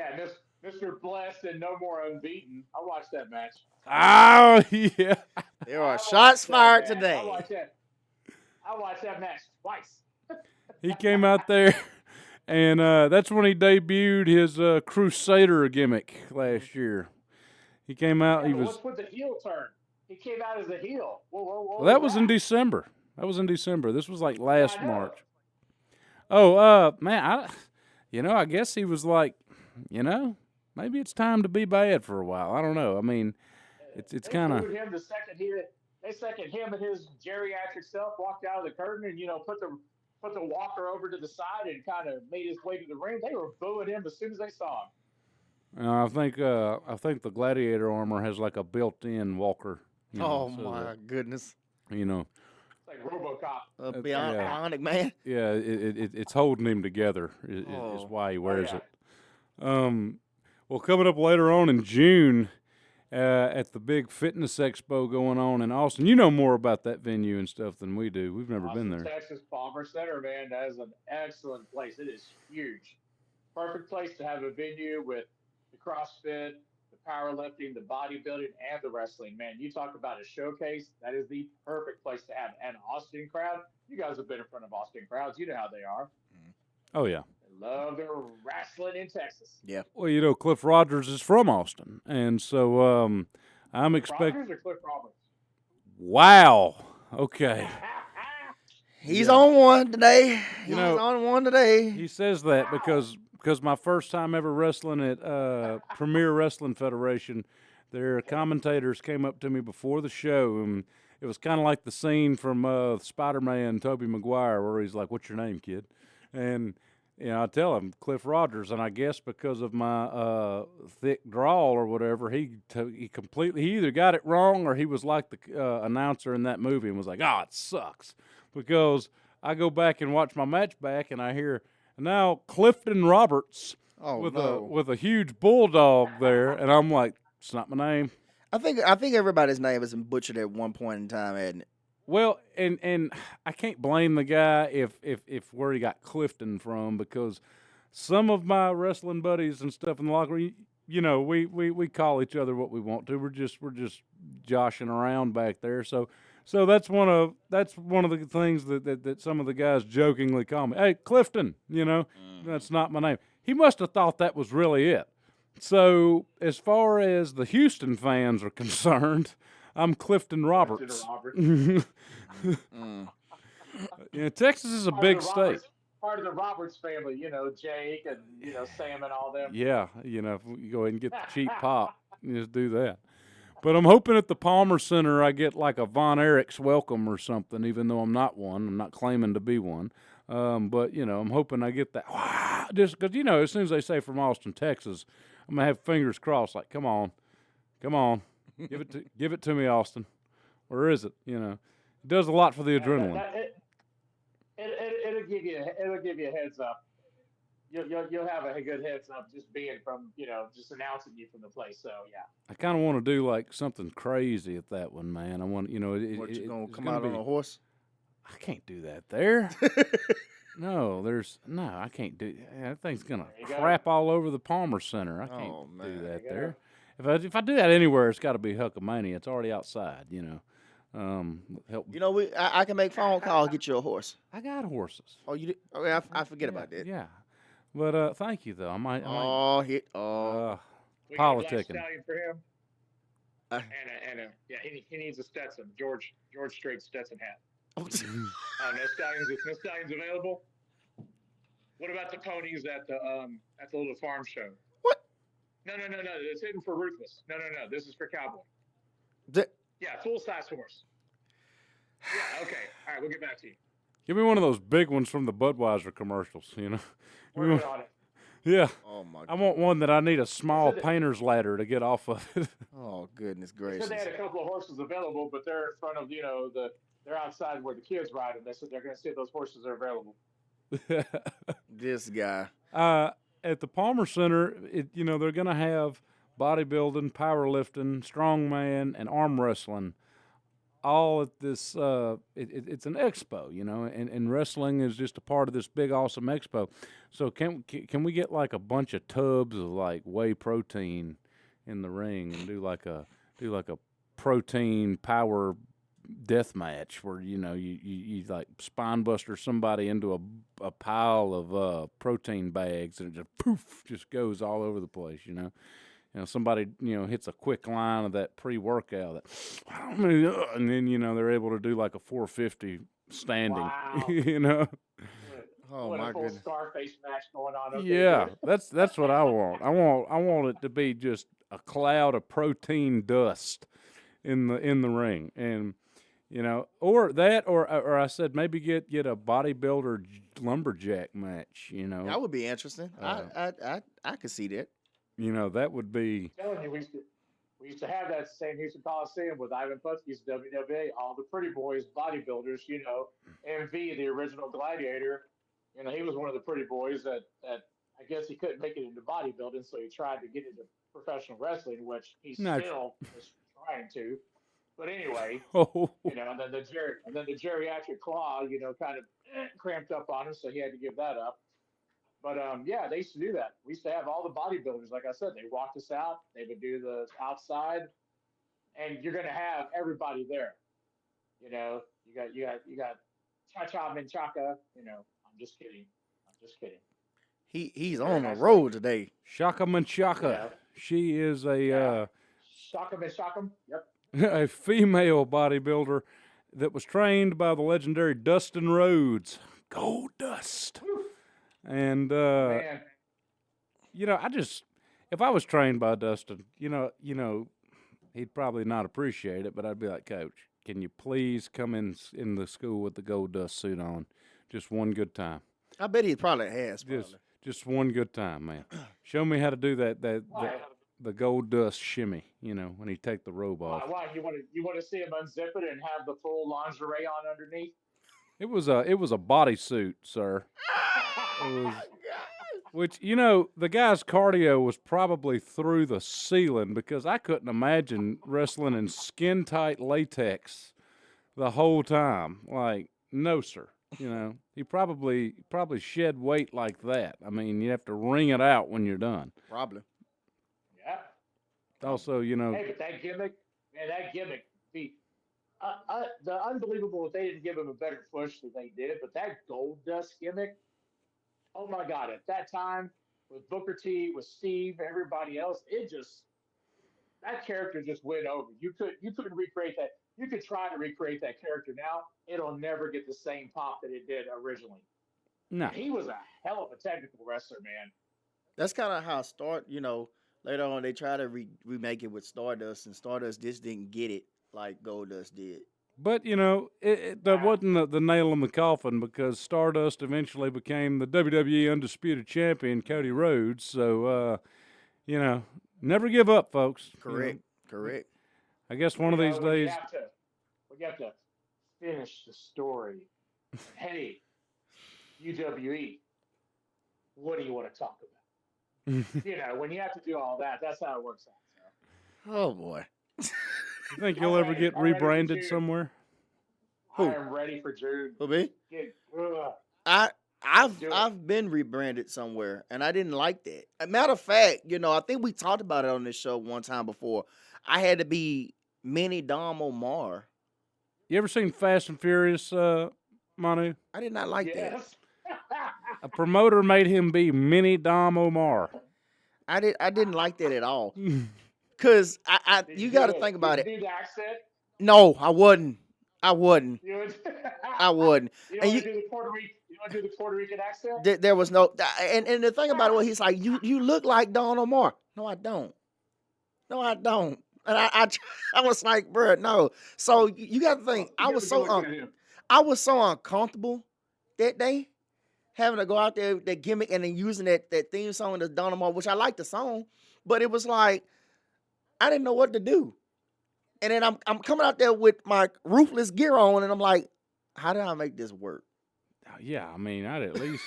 Mr. Blessed and No More Unbeaten. I watched that match.
Oh, yeah.
There are shots fired today.
I watched that match twice.
He came out there, and that's when he debuted his Crusader gimmick last year. He came out.
Yeah, what's with the heel turn? He came out as a heel.
Well, that was in December. This was like last March. Oh, man, I guess he was like, you know, maybe it's time to be bad for a while. I don't know. I mean, it's kind of.
They second him and his geriatric self walked out of the curtain and, you know, put the walker over to the side and kind of made his way to the ring. They were booing him as soon as they saw him.
I think the gladiator armor has like a built-in walker. You know,
my goodness!
You know,
it's like RoboCop.
Bionic man.
Yeah, it's holding him together. Is why he wears it. Well, coming up later on in June, at the big fitness expo going on in Austin. You know more about that venue and stuff than we do. We've never been there.
Texas Palmer Center, man, that is an excellent place. It is huge. Perfect place to have a venue with the CrossFit, the powerlifting, the bodybuilding, and the wrestling. Man, you talk about a showcase. That is the perfect place to have an Austin crowd. You guys have been in front of Austin crowds. You know how they are.
Oh, yeah.
Love their wrestling in Texas.
Yeah.
Well, you know, Cliff Rogers is from Austin, and so I'm expecting.
Rogers or Cliff Roberts?
Wow. Okay.
He's on one today.
He's on
one today.
He says that because my first time ever wrestling at Premier Wrestling Federation, their commentators came up to me before the show, and it was kind of like the scene from Spider-Man, Tobey Maguire, where he's like, "What's your name, kid?" And I tell him Cliff Rogers, and I guess because of my thick drawl or whatever, he either got it wrong or he was like the announcer in that movie and was like, "Oh, it sucks," because I go back and watch my match back and I hear now Clifton Roberts with a huge bulldog there, and I'm like, "It's not my name."
I think everybody's name has been butchered at one point in time, hadn't it?
Well, and I can't blame the guy if where he got Clifton from, because some of my wrestling buddies and stuff in the locker room, we call each other what we want to. We're just joshing around back there. So that's one of the things that some of the guys jokingly call me. Hey, Clifton, that's not my name. He must have thought that was really it. So as far as the Houston fans are concerned, I'm Clifton Roberts. Texas is a big state.
Part of the Roberts family, Jake and Sam and all them.
Yeah, if we go ahead and get the cheap pop, just do that. But I'm hoping at the Palmer Center I get like a Von Erich's welcome or something, even though I'm not one. I'm not claiming to be one. But I'm hoping I get that. Just because as soon as they say from Austin, Texas, I'm gonna have fingers crossed. Like, come on, give it to me, Austin. Where is it? It does a lot for the adrenaline.
It'll give you a heads up. You'll have a good heads up just being from just announcing you from the place. So yeah.
I kind of want to do like something crazy at that one, man. I want
you gonna come out on a horse?
I can't do that there. No, I can't do that. Thing's gonna crap all over the Palmer Center. I can't do that there. If I do that anywhere, it's got to be Hulkamania. It's already outside, Help.
I can make phone calls, get you a horse.
I got horses.
Oh, you did? Okay, I forget about that.
Yeah, but thank you though. I might.
We got a black stallion for him. He needs a Stetson, George Strait Stetson hat. No stallions available. What about the ponies at the little farm show?
What?
No. It's hidden for Ruthless. No. This is for Cowboy. Yeah, full size horse. Yeah. Okay. All right. We'll get back to you.
Give me one of those big ones from the Budweiser commercials.
Working on it.
Yeah.
Oh my God.
I want one that I need a small painter's ladder to get off of it.
Oh goodness gracious!
They said they had a couple of horses available, but they're in front of they're outside where the kids ride them. They said they're going to see if those horses are available.
This guy.
At the Palmer Center, they're going to have bodybuilding, powerlifting, strongman, and arm wrestling, all at this. It's an expo, and wrestling is just a part of this big, awesome expo. So can we get like a bunch of tubs of like whey protein in the ring and do like a protein power death match where you like spine buster somebody into a pile of protein bags and it just goes all over the place, somebody hits a quick line of that pre-workout and then they're able to do like a 450 standing.
Wow.
Oh
what
my
a full
goodness.
Scarface match going on. Okay,
Yeah, that's what I want. I want it to be just a cloud of protein dust in the ring, and or that, or I said maybe get a bodybuilder lumberjack match.
That would be interesting. I could see that.
That would be.
I'm telling you, we used to have that same Houston Coliseum with Ivan Putski's WWA, all the pretty boys, bodybuilders. MV, the original Gladiator. He was one of the pretty boys that I guess he couldn't make it into bodybuilding, so he tried to get into professional wrestling, which he still is trying to. But anyway, and then the geriatric claw, kind of cramped up on him, so he had to give that up. But they used to do that. We used to have all the bodybuilders, like I said, they walked us out. They would do the outside, and you're gonna have everybody there. You got Cha-Cha Menchaca. I'm just kidding.
He's on the road today.
Shaka Menchaca. Yeah. She is a
Shaka Menchaca. Yep.
A female bodybuilder that was trained by the legendary Dustin Rhodes. Gold Dust.
Woo.
And
Man.
If I was trained by Dustin, he'd probably not appreciate it, but I'd be like, Coach, can you please come in the school with the Gold Dust suit on? Just one good time.
I bet he probably has. Probably.
Just one good time, man. Show me how to do that
Why?
the gold dust shimmy. You know, when he take the robe
Why?
off.
Why? You want to see him unzip it and have the full lingerie on underneath?
It was a bodysuit, sir. It was. Which, you know, the guy's cardio was probably through the ceiling because I couldn't imagine wrestling in skin tight latex the whole time. Like, no, sir. You know, he probably shed weight like that. I mean, you have to wring it out when you're done.
Probably.
Yeah.
Also, you know,
Hey, but that gimmick, man, that gimmick. The unbelievable that they didn't give him a better push than they did, but that gold dust gimmick. Oh my God! At that time, with Booker T, with Steve, everybody else, that character just went over. You couldn't recreate that. You could try to recreate that character now. It'll never get the same pop that it did originally.
no.
He was a hell of a technical wrestler, man.
That's kind of how later on they try to remake it with Stardust, and Stardust just didn't get it like Goldust did.
But, you know, that wasn't the nail in the coffin because Stardust eventually became the WWE Undisputed Champion, Cody Rhodes. So, you know, never give up, folks.
Correct.
You know,
Correct.
I guess one of these days.
We have to finish the story. Hey, UWE, what do you want to talk about? You know, when you have to do all that, that's how it works out. So.
Oh boy.
You think you'll ever get rebranded somewhere?
Who?
I am ready for June.
Who me? I've been rebranded somewhere, and I didn't like that. A matter of fact, you know, I think we talked about it on this show one time before. I had to be Mini Dom Omar.
You ever seen Fast and Furious, Manu?
I did not like that.
A promoter made him be Mini Dom Omar.
I didn't like that at all. Cause you got to think about it.
Did you do the accent?
No, I wouldn't. I wouldn't.
You would?
I wouldn't.
You don't want to do the Puerto Rican accent?
There was no. And the thing about it was, he's like, you look like Don Omar. No, I don't. No, I don't. And I was like, bro, no. So you got to think, I was so uncomfortable that day, having to go out there that gimmick and then using that theme song, the Don Omar, which I like the song, but it was like I didn't know what to do. And then I'm coming out there with my Ruthless gear on, and I'm like, how did I make this work?
Yeah, I mean, I'd at least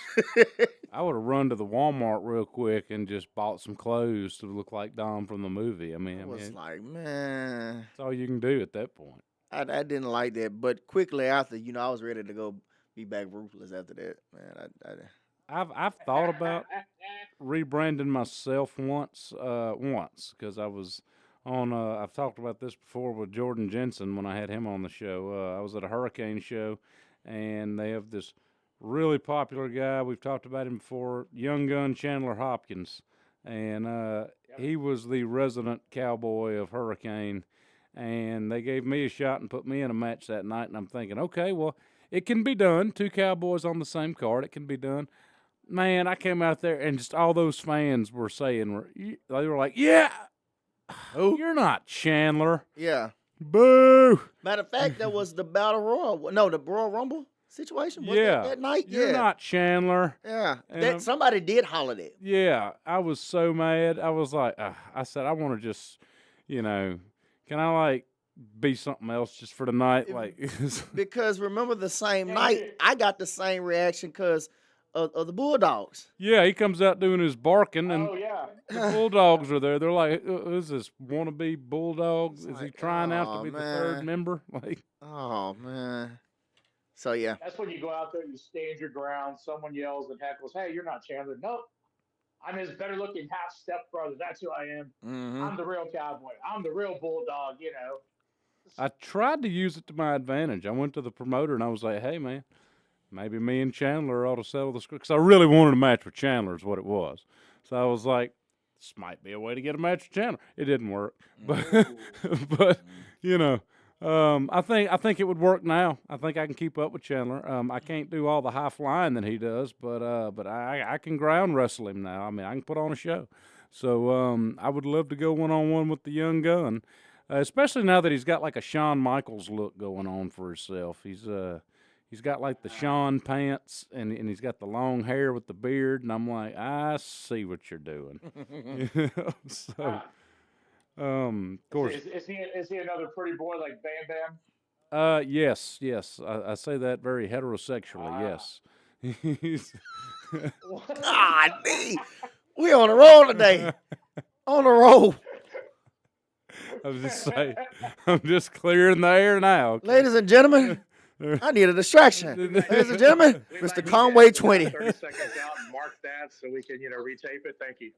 I would have run to the Walmart real quick and just bought some clothes to look like Dom from the movie. I mean,
like, man,
that's all you can do at that point.
I didn't like that, but quickly after, you know, I was ready to go be back Ruthless after that. Man,
I've thought about rebranding myself once because I was on. I've talked about this before with Jordan Jensen when I had him on the show. I was at a Hurricane show, and they have this really popular guy. We've talked about him before, Young Gun Chandler Hopkins, and he was the resident cowboy of Hurricane. And they gave me a shot and put me in a match that night, and I'm thinking, okay, well, it can be done. Two cowboys on the same card, it can be done. Man, I came out there, and just all those fans were saying, they were like, yeah, oh, you're not Chandler.
Yeah.
Boo.
Matter of fact, that was the Battle Royal. No, the Royal Rumble situation. Was that night?
You're not Chandler.
Yeah. Somebody did holler that.
Yeah. I was so mad. I was like, I said, I want to just, you know, can I like be something else just for the night?
Because remember the same night, I got the same reaction because of the Bulldogs.
Yeah, he comes out doing his barking, and the Bulldogs are there. They're like, "Is this wannabe Bulldog? Is he trying out to be the third member?" Like,
oh man. So yeah,
that's when you go out there, you stand your ground. Someone yells and heckles, "Hey, you're not Chandler." Nope. I'm his better-looking half-step-brother. That's who I am.
Mm-hmm.
I'm the real cowboy. I'm the real bulldog, you know.
I tried to use it to my advantage. I went to the promoter, and I was like, hey, man, maybe me and Chandler ought to settle this. Because I really wanted a match with Chandler is what it was. So I was like, this might be a way to get a match with Chandler. It didn't work. But you know, I think it would work now. I think I can keep up with Chandler. I can't do all the high flying that he does, but I can ground wrestle him now. I mean, I can put on a show. So I would love to go one-on-one with the young gun, especially now that he's got like a Shawn Michaels look going on for himself. He's he's got like the Sean pants, and he's got the long hair with the beard, and I'm like, I see what you're doing. So, of course,
Is he another pretty boy like Bam Bam?
yes, I say that very heterosexually.
Ah.
Yes, he's.
God, we on the roll today. On the roll.
I was just saying, I'm just clearing the air now. Okay?
Ladies and gentlemen, I need a distraction. Ladies and gentlemen, Mr. Conway 20.
30 seconds out and mark that so we can, retape it. Thank you.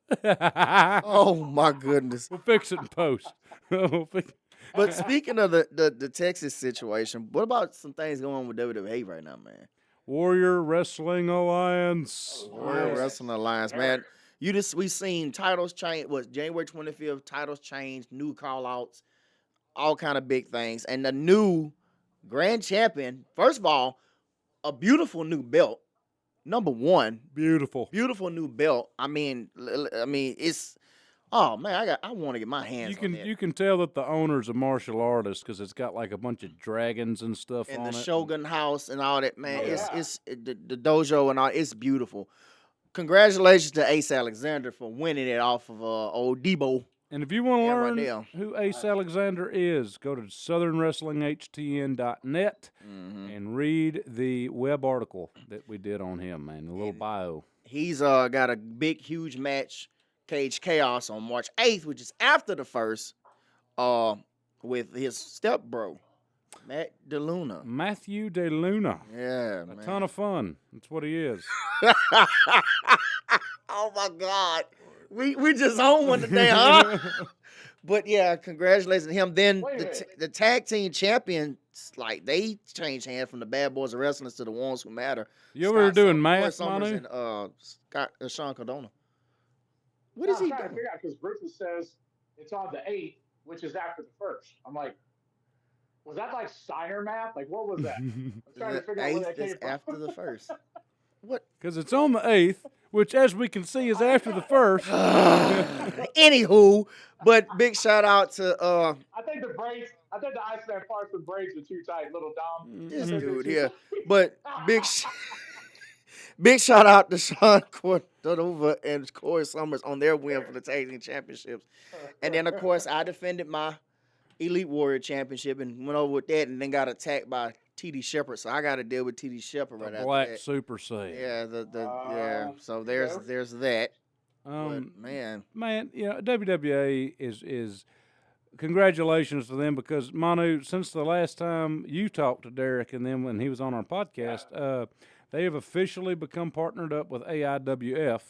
Oh, my goodness.
We'll fix it in post.
But speaking of the Texas situation, what about some things going on with WWE right now, man?
Warrior Wrestling Alliance.
Warrior Wrestling Alliance, man. We seen titles change. Was January 25th? Titles changed, new call outs, all kind of big things, and the new grand champion. First of all, a beautiful new belt. Number one,
Beautiful.
beautiful new belt. I mean, it's. Oh man, I want to get my hands on that.
You can tell that the owner's a martial artist because it's got like a bunch of dragons and stuff
And
on
the
it.
Shogun House and all that, man.
Oh, yeah.
It's the dojo and all. It's beautiful. Congratulations to Ace Alexander for winning it off of old Debo.
And if you want to
Yeah, right
learn
there.
who Ace Alexander is, go to southernwrestlinghtn.net and read the web article that we did on him, man. The little bio.
He's got a big, huge match, Cage Chaos, on March 8th, which is after the first, with his step bro, Matt DeLuna.
Matthew De Luna.
Yeah,
A
man.
ton of fun. That's what he is.
Oh my God, we just on one today, huh? But yeah, congratulations to him. Then
Wait a minute.
the tag team champions, like they changed hands from the Bad Boys of Wrestling to the ones who matter.
You over there doing
Roy
math,
Summers
Manu?
and Sean Cardona. What
No,
is
I'm
he
trying to
doing?
figure out because Ruthless says it's on the 8th, which is after the 1st. I'm like, was that like Steiner math? Like, what was that? I'm trying to
The
figure out where
eighth
that came
is
from.
after the first. What?
Because it's on the 8th, which, as we can see, is after the 1st.
Anywho, but big shout out to
I think the Iceman Parson braids are too tight, little Dom.
this
I think they're
dude
too
here.
tight.
But big shout out to Sean Cordova and Corey Summers on their win for the tag team championships. And then of course I defended my Elite Warrior championship and went over with that, and then got attacked by T.D. Shepard. So I got to deal with T.D. Shepard right after
Black
that.
Super Saiyan.
Yeah, yeah. So there's that. But man,
WWA is congratulations to them because Manu, since the last time you talked to Derek and then when he was on our podcast, they have officially become partnered up with AIWF,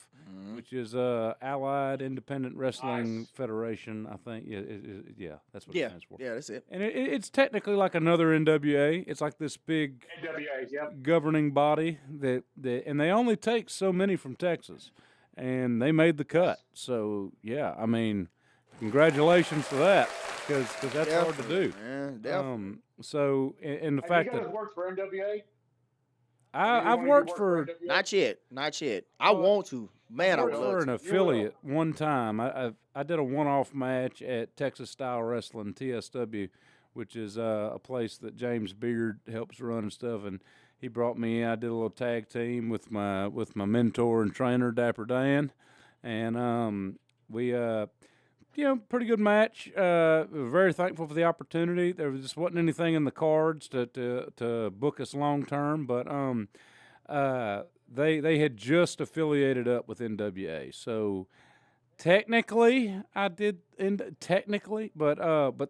which is Allied Independent Wrestling
Nice.
Federation. I think yeah, that's what it stands for.
yeah, that's it.
And it's technically like another NWA. It's like this big
NWA, yep.
governing body that and they only take so many from Texas, and they made the cut. So yeah, I mean, congratulations to that because that's hard to do.
Man, definitely.
So and the
Have
fact
you guys
that
worked for NWA?
I've worked for
NWA?
Not yet. I want to. Man, I
worked
would
for
love
an
to.
affiliate one time. I did a one-off match at Texas Style Wrestling (TSW), which is a place that James Beard helps run and stuff. And he brought me in. I did a little tag team with my mentor and trainer Dapper Dan, and we pretty good match. Very thankful for the opportunity. There just wasn't anything in the cards to book us long term, but they had just affiliated up with NWA, so technically I did technically, but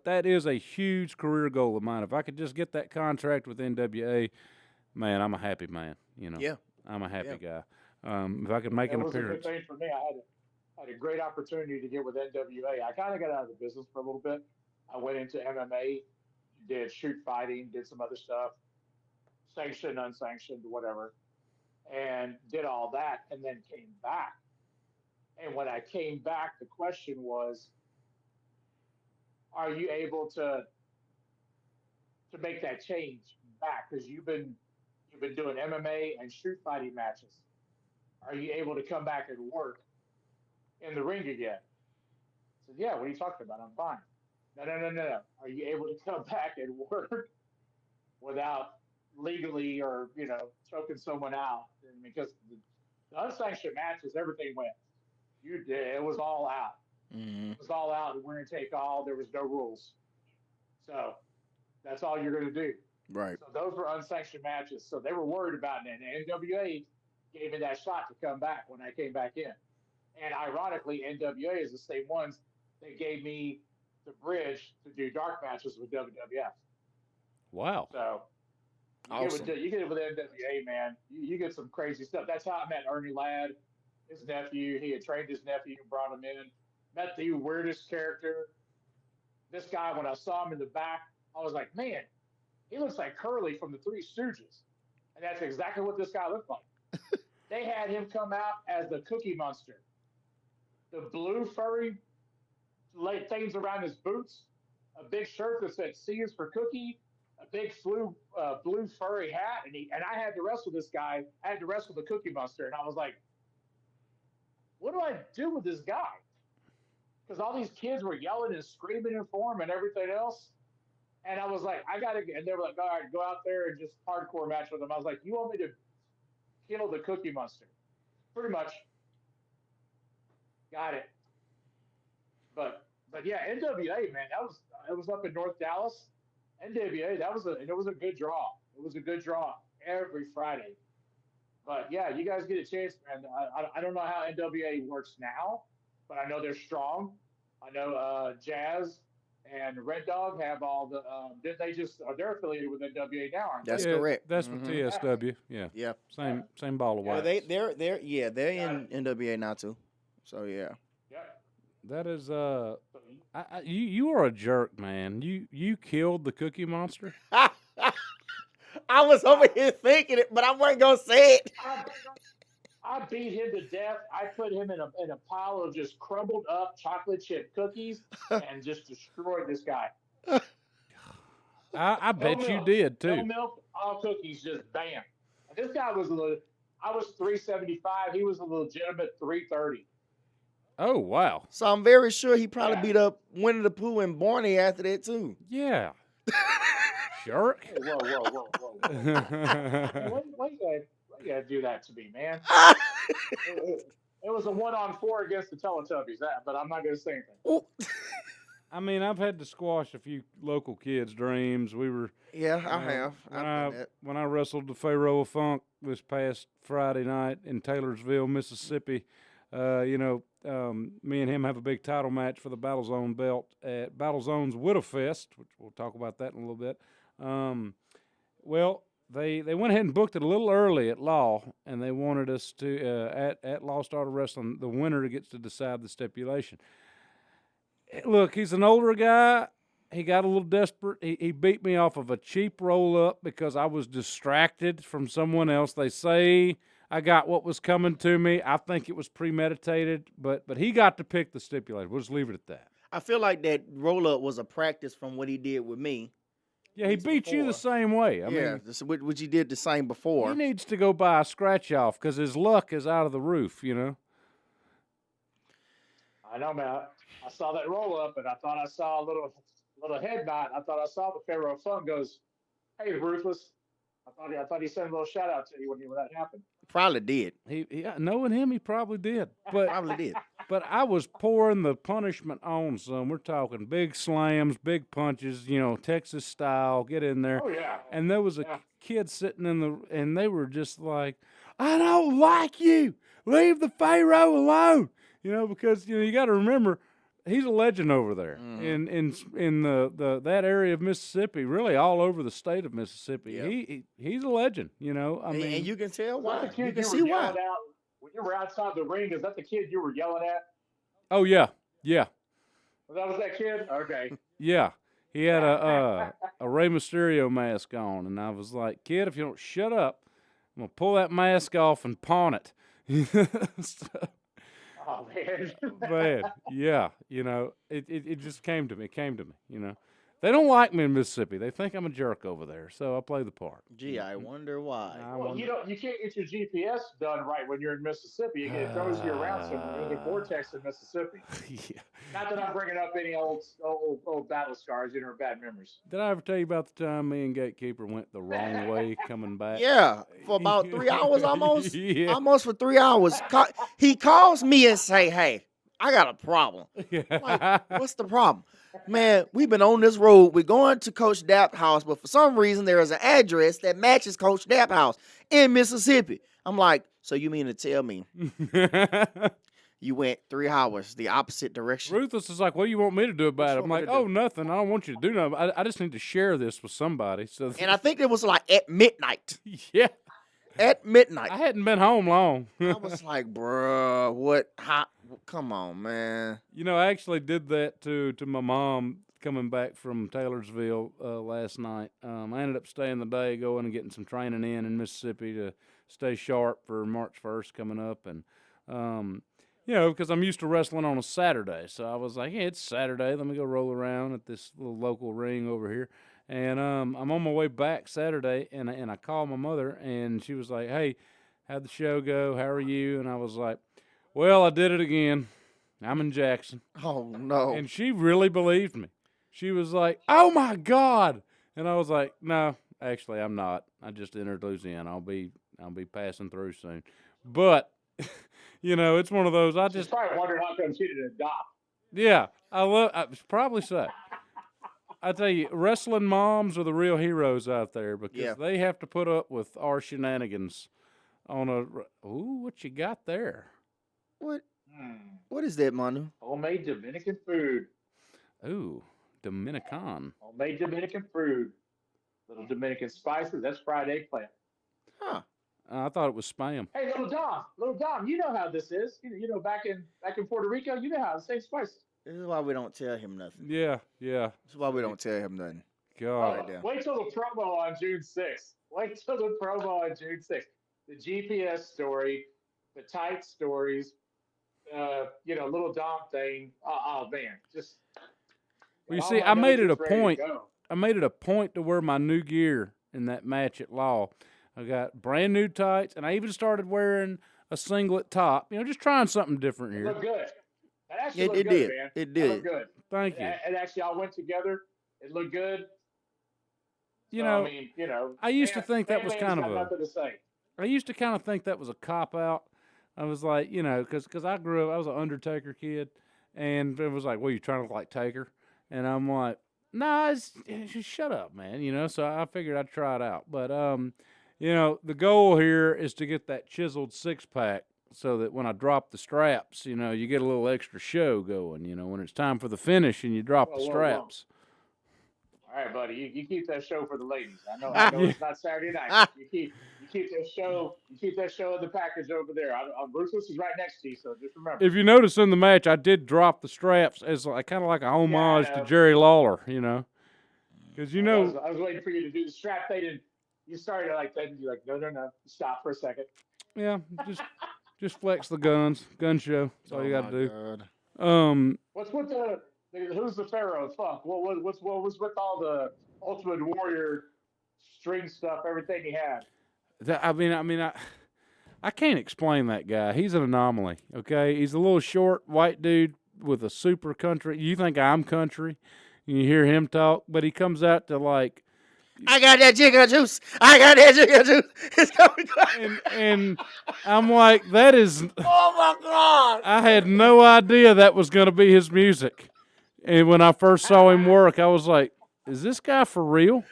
that is a huge career goal of mine. If I could just get that contract with NWA, man, I'm a happy man.
Yeah.
I'm a happy guy. If I could make
That
an
was a
appearance.
good thing for me. I had a great opportunity to get with NWA. I kind of got out of the business for a little bit. I went into MMA, did shoot fighting, did some other stuff, sanctioned, unsanctioned, whatever, and did all that, and then came back. And when I came back, the question was, are you able to make that change back? Because you've been doing MMA and shoot fighting matches. Are you able to come back and work in the ring again? I said, yeah, what are you talking about? I'm fine. No. Are you able to come back and work without legally or choking someone out, and because the unsanctioned matches, everything went. You did. It was all out.
Mm-hmm.
It was all out. Winner and take all. There was no rules. So that's all you're going to do.
Right.
So those were unsanctioned matches. So they were worried about it. And NWA gave me that shot to come back when I came back in. And ironically, NWA is the same ones that gave me the bridge to do dark matches with WWF.
Wow.
So
Awesome.
you get it with NWA, man. You get some crazy stuff. That's how I met Ernie Ladd, his nephew. He had trained his nephew and brought him in. Met the weirdest character. This guy, when I saw him in the back, I was like, man, he looks like Curly from the Three Stooges. And that's exactly what this guy looked like. They had him come out as the Cookie Monster. The blue furry things around his boots, a big shirt that said "C is for Cookie," a big blue furry hat, and I had to wrestle this guy. I had to wrestle the Cookie Monster, and I was like, "What do I do with this guy?" Because all these kids were yelling and screaming for him and everything else, and I was like, "I gotta," and they were like, "All right, go out there and just hardcore match with him." I was like, "You want me to kill the Cookie Monster?" Pretty much. Got it. But yeah, NWA, man, it was up in North Dallas. NWA, it was a good draw. It was a good draw every Friday. But yeah, you guys get a chance, man. I don't know how NWA works now, but I know they're strong. I know Jazz and Red Dog have all the. Did they just they're affiliated with NWA now, aren't
That's
they?
correct.
That's with TSW. Yeah.
Yeah.
Same ball of
Well,
wax.
they're in NWA now too. So yeah.
Yeah.
That is you are a jerk, man. You killed the Cookie Monster.
I was over here thinking it, but I wasn't gonna say it.
I beat him to death. I put him in a pile of just crumbled up chocolate chip cookies and just destroyed this guy.
I bet you did
No
too.
milk, all cookies, just bam. And this guy was I was 375. He was a legitimate 330.
Oh wow.
So I'm very sure he probably
Yeah.
beat up Winnie the Pooh and Barney after that too.
Yeah. Jerk.
Hey, whoa. Why you gotta do that to me, man? It was a 1-on-4 against the Teletubbies, but I'm not gonna say anything.
I mean, I've had to squash a few local kids' dreams. We were
Yeah, I have.
when
I've done that.
when I wrestled the Pharaoh of Funk this past Friday night in Taylorsville, Mississippi. Me and him have a big title match for the Battle Zone belt at Battle Zone's Widowfest, which we'll talk about that in a little bit. Well, they went ahead and booked it a little early at Law, and they wanted us to at Law Starter Wrestling, the winner gets to decide the stipulation. Look, he's an older guy. He got a little desperate. He beat me off of a cheap roll-up because I was distracted from someone else. They say I got what was coming to me. I think it was premeditated, but he got to pick the stipulation. We'll just leave it at that.
I feel like that roll up was a practice from what he did with me.
Yeah, he beat you the same way. I mean,
which he did the same before.
he needs to go buy a scratch-off because his luck is out of the roof, you know?
I know, man. I saw that roll up, and I thought I saw a little head nod. I thought I saw the Pharaoh of Fun goes, "Hey, Ruthless." I thought he sent a little shout out to you when that happened.
Probably did.
He knowing him, he probably did. But
Probably did.
But I was pouring the punishment on some. We're talking big slams, big punches, Texas style. Get in there.
Oh yeah.
And there was a kid sitting and they were just like, "I don't like you. Leave the Pharaoh alone." Because you got to remember, he's a legend over there in that area of Mississippi, really all over the state of Mississippi.
Yeah.
He's a legend. I mean,
and you can tell
Was that
why.
the kid
You can
were
see
yelling
why.
at when you were outside the ring? Is that the kid you were yelling at?
oh yeah.
Was that kid? Okay.
Yeah, he had a Rey Mysterio mask on, and I was like, "Kid, if you don't shut up, I'm gonna pull that mask off and pawn it." So,
Oh man.
man, yeah, it just came to me. They don't like me in Mississippi. They think I'm a jerk over there, so I play the part.
Gee, I wonder why.
I
Well,
wonder.
you can't get your GPS done right when you're in Mississippi. It throws you around somewhere. There's a vortex in Mississippi.
Yeah.
Not that I'm bringing up any old battle scars, or bad memories.
Did I ever tell you about the time me and Gatekeeper went the wrong way coming back?
Yeah, for about 3 hours almost.
Yeah.
Almost for 3 hours. He calls me and say, "Hey, I got a problem." Like, what's the problem? Man, we've been on this road. We're going to Coach Dapp's house, but for some reason there is an address that matches Coach Dapp's house in Mississippi. I'm like, so you mean to tell me you went 3 hours the opposite direction?
Ruthless is like, what do you want me to do about it?
What
I'm
you
like,
want me
oh, nothing. I don't want you to do nothing. I just need to share this with somebody. So
And I think it was like at midnight.
yeah,
At midnight.
I hadn't been home long.
I was like, bruh, what? How? Come on, man.
You know, I actually did that to my mom coming back from Taylorsville last night. I ended up staying the day, going and getting some training in Mississippi to stay sharp for March 1st coming up. And, you know, because I'm used to wrestling on a Saturday. So I was like, hey, it's Saturday. Let me go roll around at this little local ring over here. And I'm on my way back Saturday, and I called my mother, and she was like, hey, how'd the show go? How are you? And I was like, well, I did it again. I'm in Jackson.
Oh, no.
And she really believed me. She was like, oh, my God. And I was like, no, actually, I'm not. I just entered Louisiana. I'll be passing through soon. But, you know, it's one of those. I
She's
just,
probably wondering how come she didn't adopt.
yeah, I probably so. I tell you, wrestling moms are the real heroes out there because
Yeah.
they have to put up with our shenanigans on a. Ooh, what you got there?
What is that, Manu?
Homemade Dominican food.
Ooh, Dominican.
Homemade Dominican food. Little Dominican spices. That's fried eggplant.
Huh.
I thought it was spam.
Hey, little Dom, you know how this is. You know, back in Puerto Rico, you know how the same spice.
This is why we don't tell him nothing.
Yeah.
This is why we don't tell him nothing.
God.
Right there.
Wait till the promo on June 6th. Wait till the promo on June 6th. The GPS story, the tight stories, you know, little Dom thing. Oh man, just.
Well, you
all
see,
my
I made it a
noses ready to
point.
go.
I made it a point to wear my new gear in that match at Law. I got brand new tights, and I even started wearing a singlet top. You know, just trying something different
It
here.
looked good. That actually
It
looked good,
did.
man.
It
That
did.
looked good.
Thank you.
And actually, all went together. It looked good.
You
So,
know,
I mean, you know,
I used to think that was kind of a.
nothing to say.
I used to kind of think that was a cop out. I was like, you know, because I grew up, I was an Undertaker kid, and it was like, well, you trying to look like Taker, and I'm like, nah, just shut up, man. You know, so I figured I'd try it out. But you know, the goal here is to get that chiseled 6-pack so that when I drop the straps, you know, you get a little extra show going. You know, when it's time for the finish and you drop the
Whoa.
straps.
All right, buddy. You keep that show for the ladies. I know it's not Saturday night. You keep that show. You keep that show in the package over there. Ruthless is right next to you, so just remember.
If you notice in the match, I did drop the straps as like, kind of like a homage to Jerry Lawler, you know, because you know.
I was waiting for you to do the strap thing, and you started like that, and you're like, no, stop for a second.
Yeah, just flex the guns, gun show. That's all you got to do.
God.
What's with who's the Pharaoh? Fuck. What was with all the Ultimate Warrior string stuff? Everything he had.
I can't explain that guy. He's an anomaly. Okay, he's a little short white dude with a super country. You think I'm country? And you hear him talk, but he comes out to like.
I got that jigger juice. I got that jigger juice. It's coming.
And I'm like, that is.
Oh my God.
I had no idea that was going to be his music. And when I first saw him work, I was like, is this guy for real?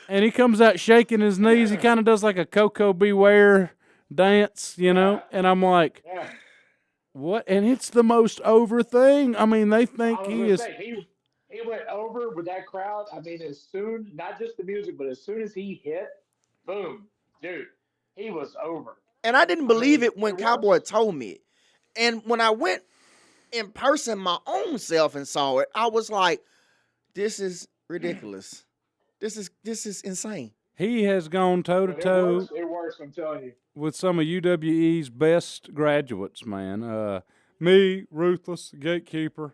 And he comes out shaking his knees. He kind of does like a Coco Beware dance, you know? And I'm like, what? And it's the most over thing. I mean, they think he is.
He went over with that crowd. I mean, not just the music, but as soon as he hit, boom, dude, he was over.
And I didn't believe it when Cowboy told me it. And when I went in person my own self and saw it, I was like, this is ridiculous. This is insane.
He has gone toe to toe.
It works, I'm telling you.
With some of UWE's best graduates, man. Me, Ruthless, Gatekeeper,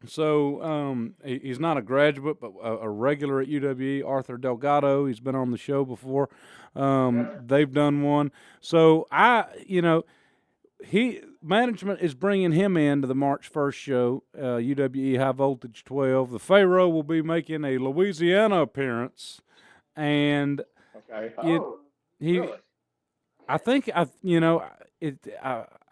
So he's not a graduate, but a regular at UWE. Arthur Delgado. He's been on the show before. They've done one. So management is bringing him in to the March 1st show. UWE High Voltage 12. The Pharaoh will be making a Louisiana appearance, and
Okay.
he.
Really?
I think I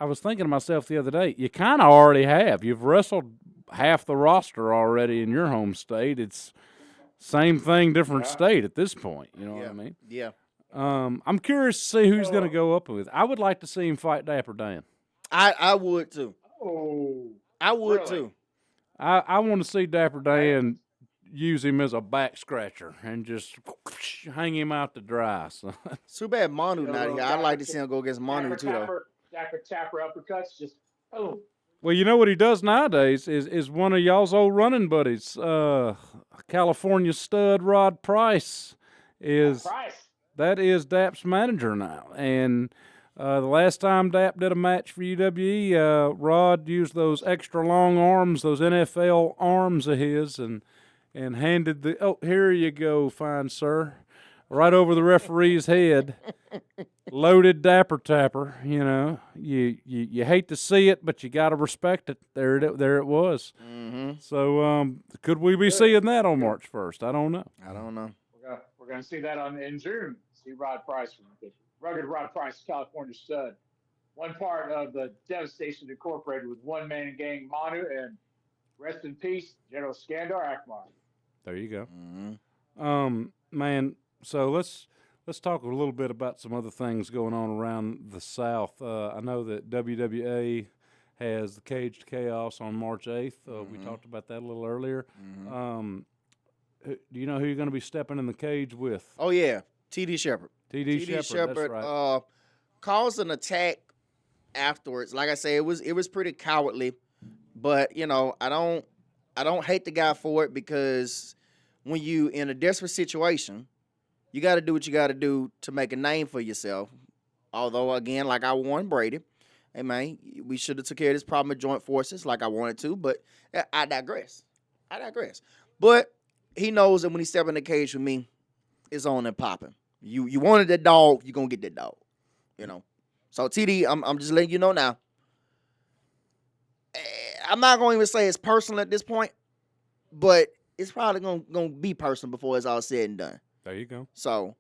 was thinking to myself the other day. You kind of already have. You've wrestled half the roster already in your home state. It's same thing, different state at this point. You know what I mean?
Yeah.
I'm curious to see who's going to go up with. I would like to see him fight Dapper Dan.
I would too.
Oh,
I would
really?
too.
I want to see Dapper Dan use him as a back scratcher and just hang him out to dry. So.
It's too bad Manu not here. I'd like to see
Dapper-
him go against Manu too, though.
Dapper tapper uppercuts, just boom.
Well, you know what he does nowadays is one of y'all's old running buddies, California stud Rod Price is that is Dap's manager now. And the last time Dap did a match for UWE, Rod used those extra long arms, those NFL arms of his, and handed here you go, fine sir, right over the referee's head. Loaded Dapper Tapper, you know. You hate to see it, but you got to respect it. There it was.
Mm-hmm.
So could we be seeing that on March 1st? I don't know.
I don't know.
We're gonna see that in June. See Rod Price from the rugged Rod Price, California stud. One part of the Devastation Incorporated with one man gang Manu and rest in peace, General Skandar Akbar.
There you go.
Mm-hmm.
Man. So let's talk a little bit about some other things going on around the South. I know that WWA has the Caged Chaos on March 8th. We talked about that a little earlier.
Mm-hmm.
Do you know who you're going to be stepping in the cage with?
Oh yeah, T.D. Shepard.
T.D. Shepard. That's right.
Caused an attack afterwards. Like I say, it was pretty cowardly, but you know I don't hate the guy for it because when you in a desperate situation, you got to do what you got to do to make a name for yourself. Although again, like I warned Brady, hey man, we should have took care of this problem at Joint Forces like I wanted to, but I digress. But he knows that when he step in the cage with me, it's on and popping. You wanted that dog, you're gonna get that dog. You know. So TD, I'm just letting you know now. I'm not gonna even say it's personal at this point, but it's probably gonna be personal before it's all said and done.
There you go.
So,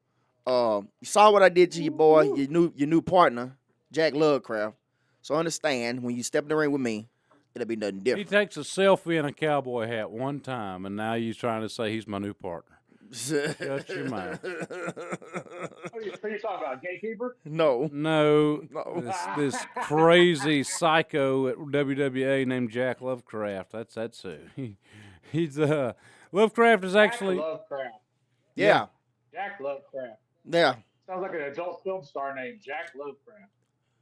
you saw what I did to your boy, your new partner, Jack Lovecraft. So understand, when you step in the ring with me, it'll be nothing different.
He takes a selfie in a cowboy hat one time, and now you're trying to say he's my new partner. Shut your mouth.
What are you talking about, gatekeeper?
No.
This crazy psycho at WWA named Jack Lovecraft. That's who. He's Lovecraft is actually
Jack Lovecraft.
Yeah.
Jack Lovecraft.
Yeah.
Sounds like an adult film star named Jack Lovecraft.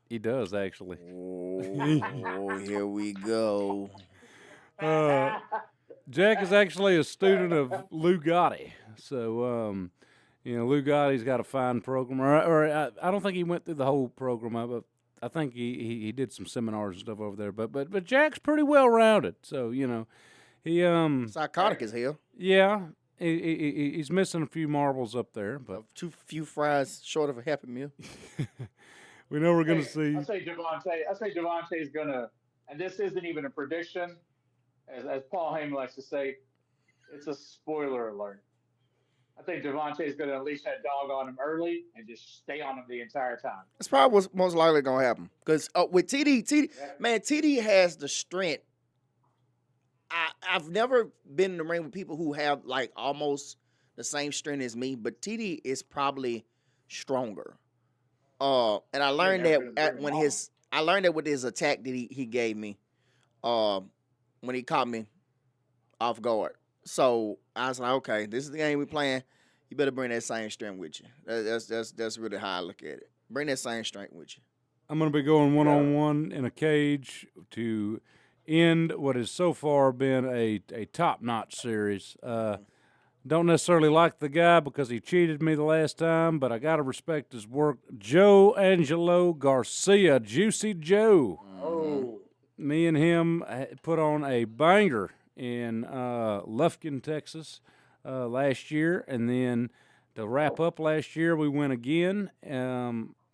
He does actually.
Oh, here we go.
Jack is actually a student of Lou Gotti. So, Lou Gotti's got a fine program. Or I don't think he went through the whole program, but I think he did some seminars and stuff over there. But Jack's pretty well rounded. So, he
Psychotic as hell.
Yeah, he's missing a few marbles up there, but
Too few fries short of a Happy Meal.
we know we're gonna see.
I say Devonte's gonna, and this isn't even a prediction, as Paul Heyman likes to say, it's a spoiler alert. I think Devonte's gonna unleash that dog on him early and just stay on him the entire time.
That's probably what's most likely gonna happen. Because with TD, man, TD has the strength. I've never been in the ring with people who have like almost the same strength as me, but TD is probably stronger. And I learned I learned that with his attack that he gave me, when he caught me off guard. So I was like, okay, this is the game we're playing. You better bring that same strength with you. That's really how I look at it. Bring that same strength with you.
I'm going to be going one-on-one in a cage to end what has so far been a top-notch series. Don't necessarily like the guy because he cheated me the last time, but I got to respect his work. Joe Angelo Garcia, Juicy Joe.
Oh.
Me and him put on a banger in Lufkin, Texas last year. And then to wrap up last year, we went again,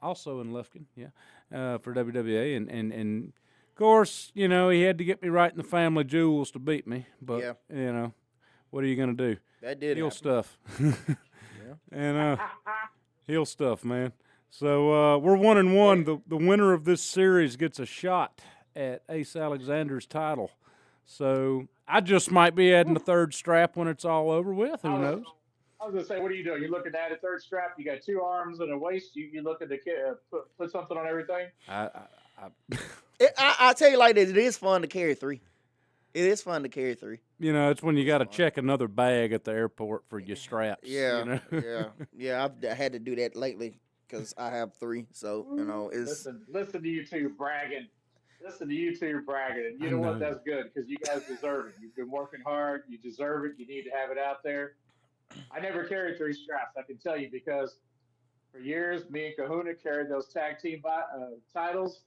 also in Lufkin, for WWA. And of course, he had to get me right in the family jewels to beat me. But, what are you going to do?
That did
Heel
happen.
stuff. And heel stuff, man. So we're 1-1. The winner of this series gets a shot at Ace Alexander's title. So I just might be adding a third strap when it's all over with. Who knows?
I was going to say, what are you doing? You looking to add a third strap? You got 2 arms and a waist. You looking to put something on everything?
I tell you like this, it is fun to carry 3. It is fun to carry 3.
It's when you got to check another bag at the airport for your straps.
Yeah, yeah. I've had to do that lately because I have 3. So it's
listen to you two bragging. Listen to you two bragging. And you know what? That's good because you guys deserve it. You've been working hard. You deserve it. You need to have it out there. I never carried 3 straps. I can tell you because for years, me and Kahuna carried those tag team titles.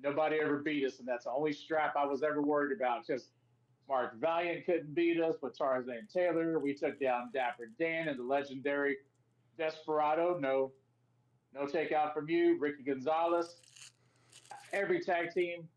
Nobody ever beat us, and that's the only strap I was ever worried about because Mark Valiant couldn't beat us with Tarzan Taylor. We took down Dapper Dan and the legendary Desperado. No takeout from you. Ricky Gonzalez. Every tag team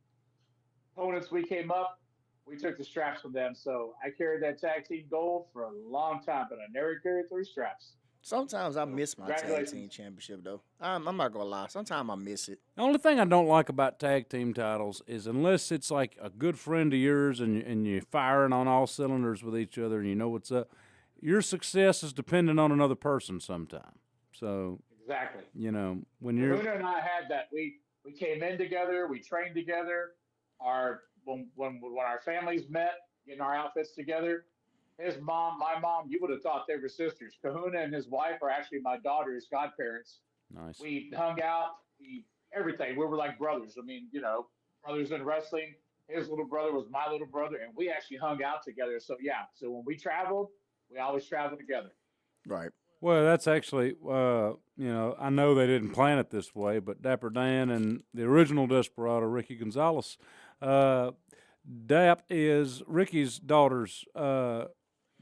opponents we came up, we took the straps from them. So I carried that tag team gold for a long time, but I never carried 3 straps.
sometimes I miss my tag team championship though. I'm not gonna lie. Sometimes I miss it.
The only thing I don't like about tag team titles is unless it's like a good friend of yours and you're firing on all cylinders with each other and you know what's up, your success is dependent on another person sometime. So
exactly,
when you're
Luna and I had that. We came in together. We trained together. When our families met, getting our outfits together. His mom, my mom, you would have thought they were sisters. Kahuna and his wife are actually my daughter's godparents.
nice.
We hung out, everything. We were like brothers. I mean, brothers in wrestling. His little brother was my little brother, and we actually hung out together. So so when we traveled, we always traveled together.
Right.
Well, that's actually, I know they didn't plan it this way, but Dapper Dan and the original Desperado, Ricky Gonzalez, Dap is Ricky's daughter's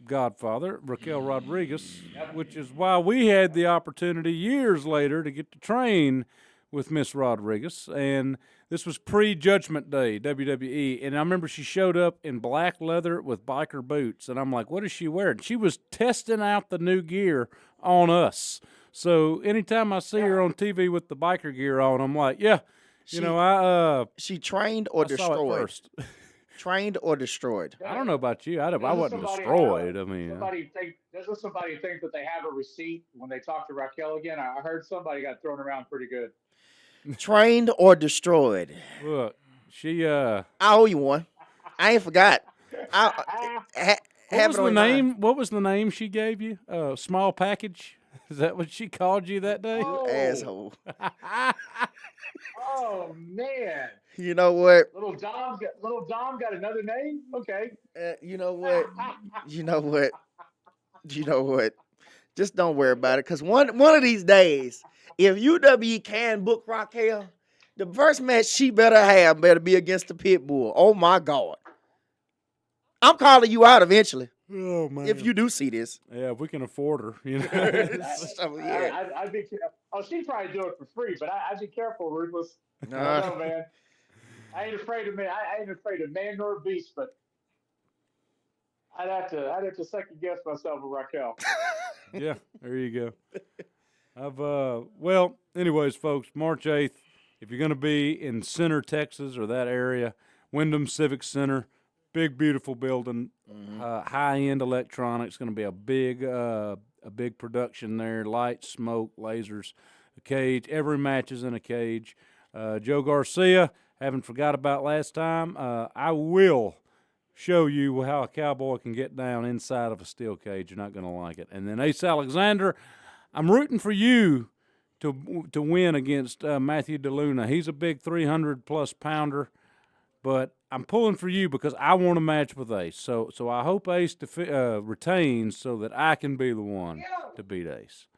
godfather, Raquel Rodriguez, which is why we had the opportunity years later to get to train with Miss Rodriguez. And this was pre-Judgment Day, WWE. And I remember she showed up in black leather with biker boots. And I'm like, what is she wearing? She was testing out the new gear on us. So anytime I see her on TV with the biker gear on, I'm like,
she trained or destroyed.
First.
Trained or destroyed.
I don't know about you. I wasn't destroyed.
Doesn't somebody think that they have a receipt when they talk to Raquel again? I heard somebody got thrown around pretty good.
Trained or destroyed.
Look, she.
I owe you one. I ain't forgot.
What was the name she gave you? Small package. Is that what she called you that day?
You asshole.
Oh man.
You know what?
Little Dom got another name? Okay.
You know what? You know what? You know what? Just don't worry about it. Because one of these days, if UWE can book Raquel, the first match she better be against the Pitbull. Oh my God. I'm calling you out eventually.
Oh man.
If you do see this.
Yeah, if we can afford her,
So, yeah.
I'd be she'd probably do it for free, but I'd be careful, Ruthless. I don't know, man. I ain't afraid of man nor beast, but I'd have to second guess myself with Raquel.
Yeah, there you go. Well, anyways, folks, March 8th, if you're going to be in Center, Texas, or that area, Wyndham Civic Center, big, beautiful building, high-end electronics, going to be a big production there, lights, smoke, lasers, a cage. Every match is in a cage. Joe Garcia, haven't forgot about last time. I will show you how a cowboy can get down inside of a steel cage. You're not going to like it. And then Ace Alexander, I'm rooting for you to win against Matthew DeLuna. He's a big 300-plus pounder, but I'm pulling for you because I want a match with Ace. So I hope Ace retains so that I can be the one to beat Ace.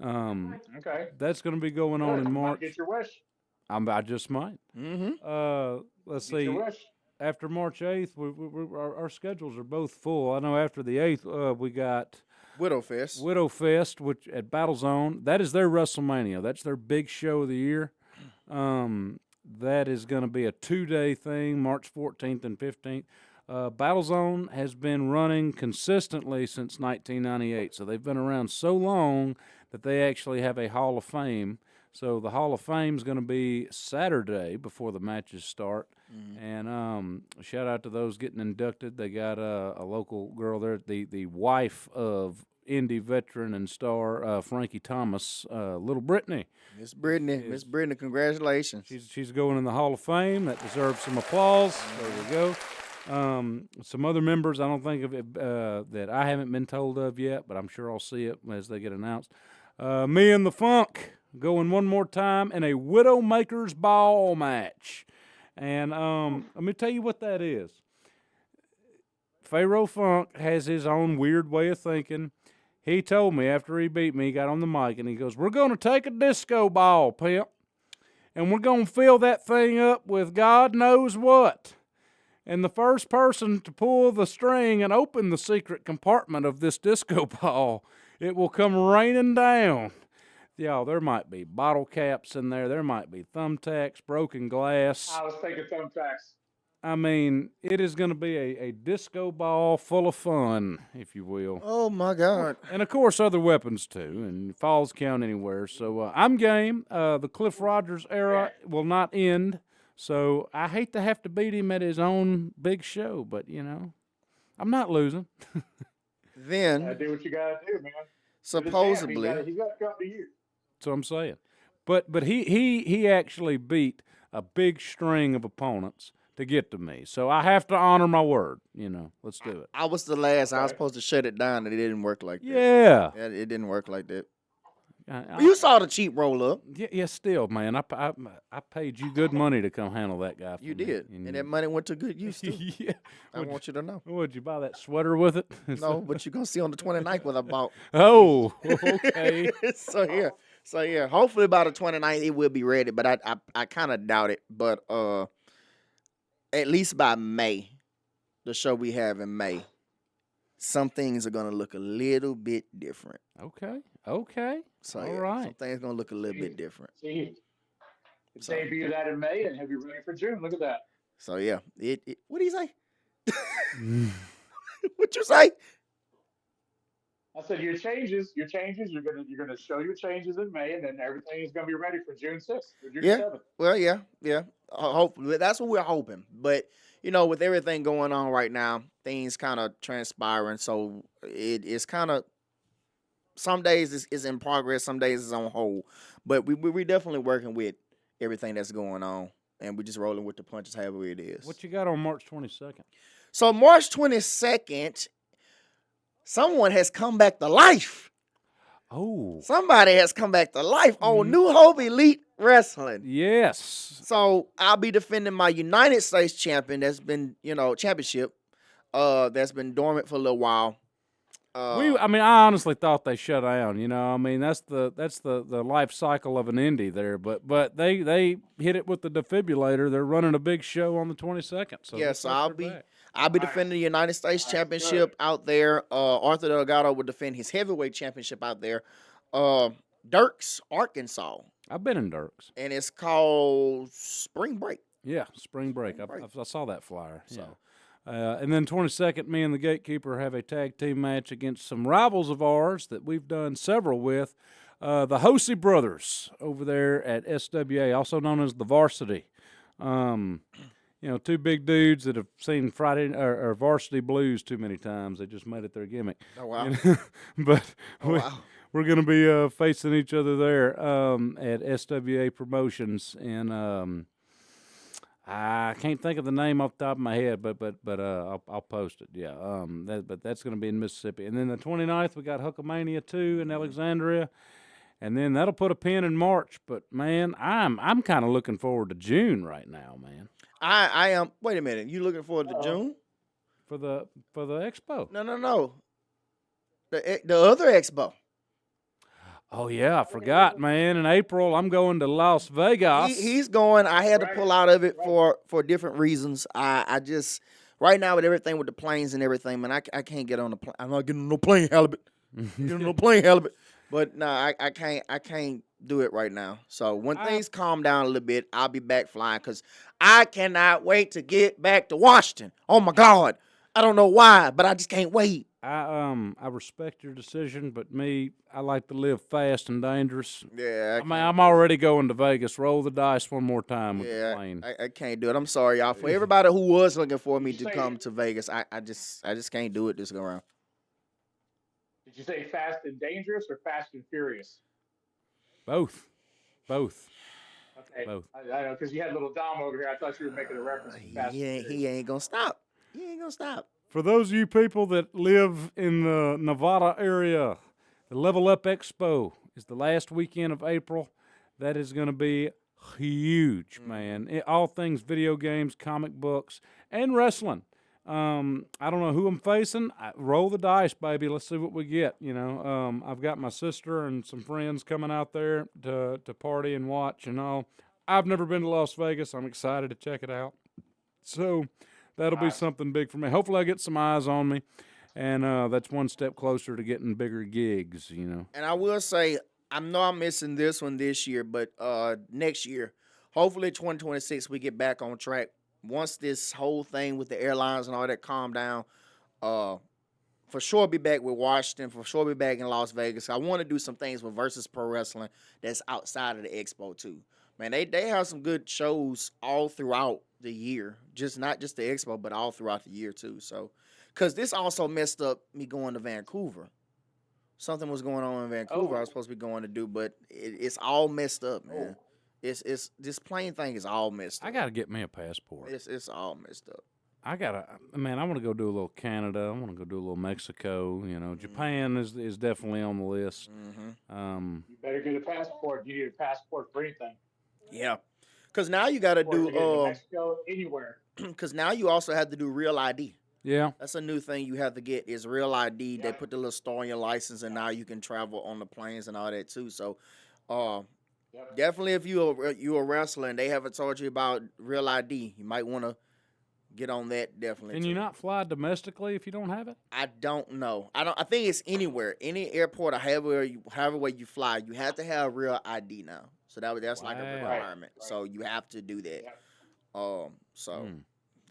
Okay.
That's going to be going on in March.
Get your wish.
I just might.
Mm-hmm.
Let's
Get
see.
your wish.
after March 8th, our schedules are both full. I know after the 8th, we got
Widow
Fest, which at Battle Zone. That is their WrestleMania. That's their big show of the year. That is going to be a 2-day thing, March 14th and 15th. Battle Zone has been running consistently since 1998, so they've been around so long that they actually have a Hall of Fame. So the Hall of Fame is going to be Saturday before the matches start. And shout out to those getting inducted. They got a local girl there, the wife of Indy veteran and star Frankie Thomas, Little Brittany.
Miss Brittany, congratulations.
She's going in the Hall of Fame. That deserves some applause. There we go. Some other members I don't think of it, that I haven't been told of yet, but I'm sure I'll see it as they get announced. Me and the Funk going one more time in a Widowmaker's Ball match. And let me tell you what that is. Pharaoh Funk has his own weird way of thinking. He told me after he beat me, he got on the mic, and he goes, "We're going to take a disco ball, pimp, and we're going to fill that thing up with God knows what. And the first person to pull the string and open the secret compartment of this disco ball, it will come raining down." Y'all, there might be bottle caps in there. There might be thumbtacks, broken glass.
I was thinking thumbtacks.
I mean, it is going to be a disco ball full of fun, if you will.
Oh, my God.
And, of course, other weapons, too, and falls count anywhere. So I'm game. The Cliff Rogers era will not end. So I hate to have to beat him at his own big show, but, you know, I'm not losing.
Then,
do what you got to do, man.
supposedly,
He's got a couple of years.
That's what I'm saying. But he actually beat a big string of opponents to get to me. So I have to honor my word. You know, let's do it.
I was the last. I was supposed to shut it down, and it didn't work like that.
Yeah.
It didn't work like that.
I,
You saw the cheap roll up.
yeah, still, man. I paid you good money to come handle that guy for
You
me.
did. And that money went to good use, too.
Yeah.
I want you to know.
Would you buy that sweater with it?
No, but you're going to see on the 29th what I bought.
Oh, okay.
So, yeah. Hopefully by the 29th, it will be ready. But I kind of doubt it. But at least by May, the show we have in May, some things are going to look a little bit different.
Okay.
So,
All
yeah,
right.
some things going to look a little bit different.
See,
So-
debut that in May and he'll be ready for June. Look at that.
So, yeah. What do you say? What you say?
I said your changes. You're gonna show your changes in May, and then everything is gonna be ready for June 6th or June
Yeah.
7th.
Well, yeah. Hopefully, that's what we're hoping. But with everything going on right now, things kind of transpiring. So it's kind of some days it's in progress, some days it's on hold. But we're definitely working with everything that's going on, and we're just rolling with the punches, however it is.
What you got on March 22nd?
So March 22nd, someone has come back to life.
Oh,
Somebody has come back to life on New Hope Elite Wrestling.
yes.
So I'll be defending my United States champion that's been, championship, that's been dormant for a little while.
I honestly thought they shut down. That's the life cycle of an indie there. But they hit it with the defibrillator. They're running a big show on the 22nd. So
Yeah,
looks
so
like they're back.
I'll be defending the United States championship out there. Arthur Delgado will defend his heavyweight championship out there. Dirks, Arkansas,
I've been in Dirks.
and it's called Spring Break.
Yeah, spring break.
Spring break.
I saw that flyer.
So.
Yeah. And then 22nd, me and the Gatekeeper have a tag team match against some rivals of ours that we've done several with. The Hosey brothers over there at SWA, also known as the Varsity. Two big dudes that have seen Friday or Varsity Blues too many times. They just made it their gimmick.
Oh, wow.
But
Wow.
we're going to be facing each other there at SWA Promotions, and I can't think of the name off the top of my head, but I'll post it. Yeah, but that's going to be in Mississippi, and then the 29th we got Hulkamania 2 in Alexandria, and then that'll put a pin in March. But man, I'm kind of looking forward to June right now, man.
I am. Wait a minute. You looking forward to June?
For the expo.
No. The other expo.
Oh yeah, I forgot, man. In April, I'm going to Las Vegas.
He's going. I had to
Right.
pull out of it for different reasons. I just right now with everything with the planes and everything, man, I can't get on the plane. I'm not getting on no plane, Halibut. Getting on no plane, Halibut. But no, I can't do it right now. So when things calm down a little bit, I'll be back flying because I cannot wait to get back to Washington. Oh my God, I don't know why, but I just can't wait.
I respect your decision, but me, I like to live fast and dangerous.
Yeah,
I'm already going to Vegas. Roll the dice one more time with the plane.
I can't do it. I'm sorry, y'all. For everybody who was looking for me to come to Vegas, I just can't do it this go around.
Did you say Fast and Dangerous or Fast and Furious?
Both.
Okay.
Both.
I know, because you had little Dom over here. I thought you were making a reference to Fast and Furious.
He ain't gonna stop. He ain't gonna stop.
For those of you people that live in the Nevada area, the Level Up Expo is the last weekend of April. That is going to be huge, man. All things video games, comic books, and wrestling. I don't know who I'm facing. Roll the dice, baby. Let's see what we get. I've got my sister and some friends coming out there to party and watch and all. I've never been to Las Vegas. I'm excited to check it out. So that'll be something big for me. Hopefully I get some eyes on me, and that's one step closer to getting bigger gigs,
And I will say, I know I'm missing this one this year, but next year, hopefully 2026, we get back on track. Once this whole thing with the airlines and all that calm down, for sure be back with Washington, for sure be back in Las Vegas. I want to do some things with Versus Pro Wrestling that's outside of the expo too. Man, they have some good shows all throughout the year, not just the expo, but all throughout the year too. So, because this also messed up me going to Vancouver. Something was going on in Vancouver. I was supposed to be going to do, but it's all messed up, man. It's this plane thing is all messed up.
I got to get me a passport.
It's all messed up.
I want to go do a little Canada. I want to go do a little Mexico. Japan is definitely on the list.
You better get a passport. You need a passport for anything.
Yeah, because now you got to do
Mexico, anywhere.
Because now you also have to do real ID.
Yeah,
that's a new thing you have to get is real ID. Yeah. They put the little star on your license, and now you can travel on the planes and all that too. So, definitely if you're a wrestler and they haven't told you about real ID, you might want to get on that. Definitely.
Can you not fly domestically if you don't have it?
I don't know. I think it's anywhere, any airport or however way you fly, you have to have real ID now. So that's like a requirement. Right. So you have to do that.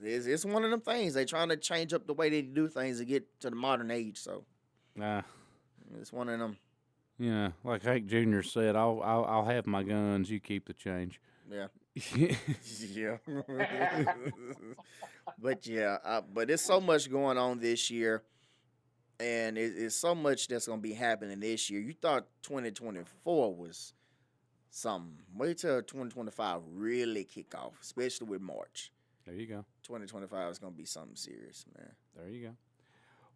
It's one of them things. They're trying to change up the way they do things to get to the modern age. So, it's one of them.
Yeah, like Hank Jr. said, I'll have my guns. You keep the change.
Yeah. Yeah. But there's so much going on this year, and it's so much that's gonna be happening this year. You thought 2024 was something. Wait till 2025 really kick off, especially with March.
There you go.
2025 is going to be something serious, man.
There you go.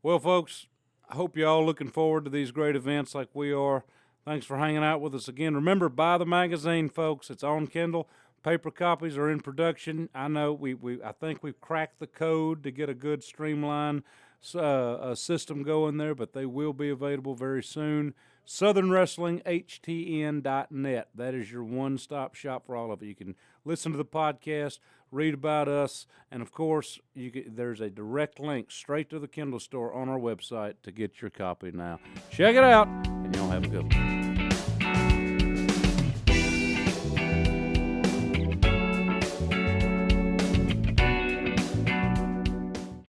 Well, folks, I hope you all looking forward to these great events like we are. Thanks for hanging out with us again. Remember, buy the magazine, folks. It's on Kindle. Paper copies are in production. I know I think we've cracked the code to get a good streamlined system going there, but they will be available very soon. SouthernWrestlingHTN.net. That is your one-stop shop for all of it. You can listen to the podcast, read about us, and, of course, there's a direct link straight to the Kindle store on our website to get your copy now. Check it out, and y'all have a good one.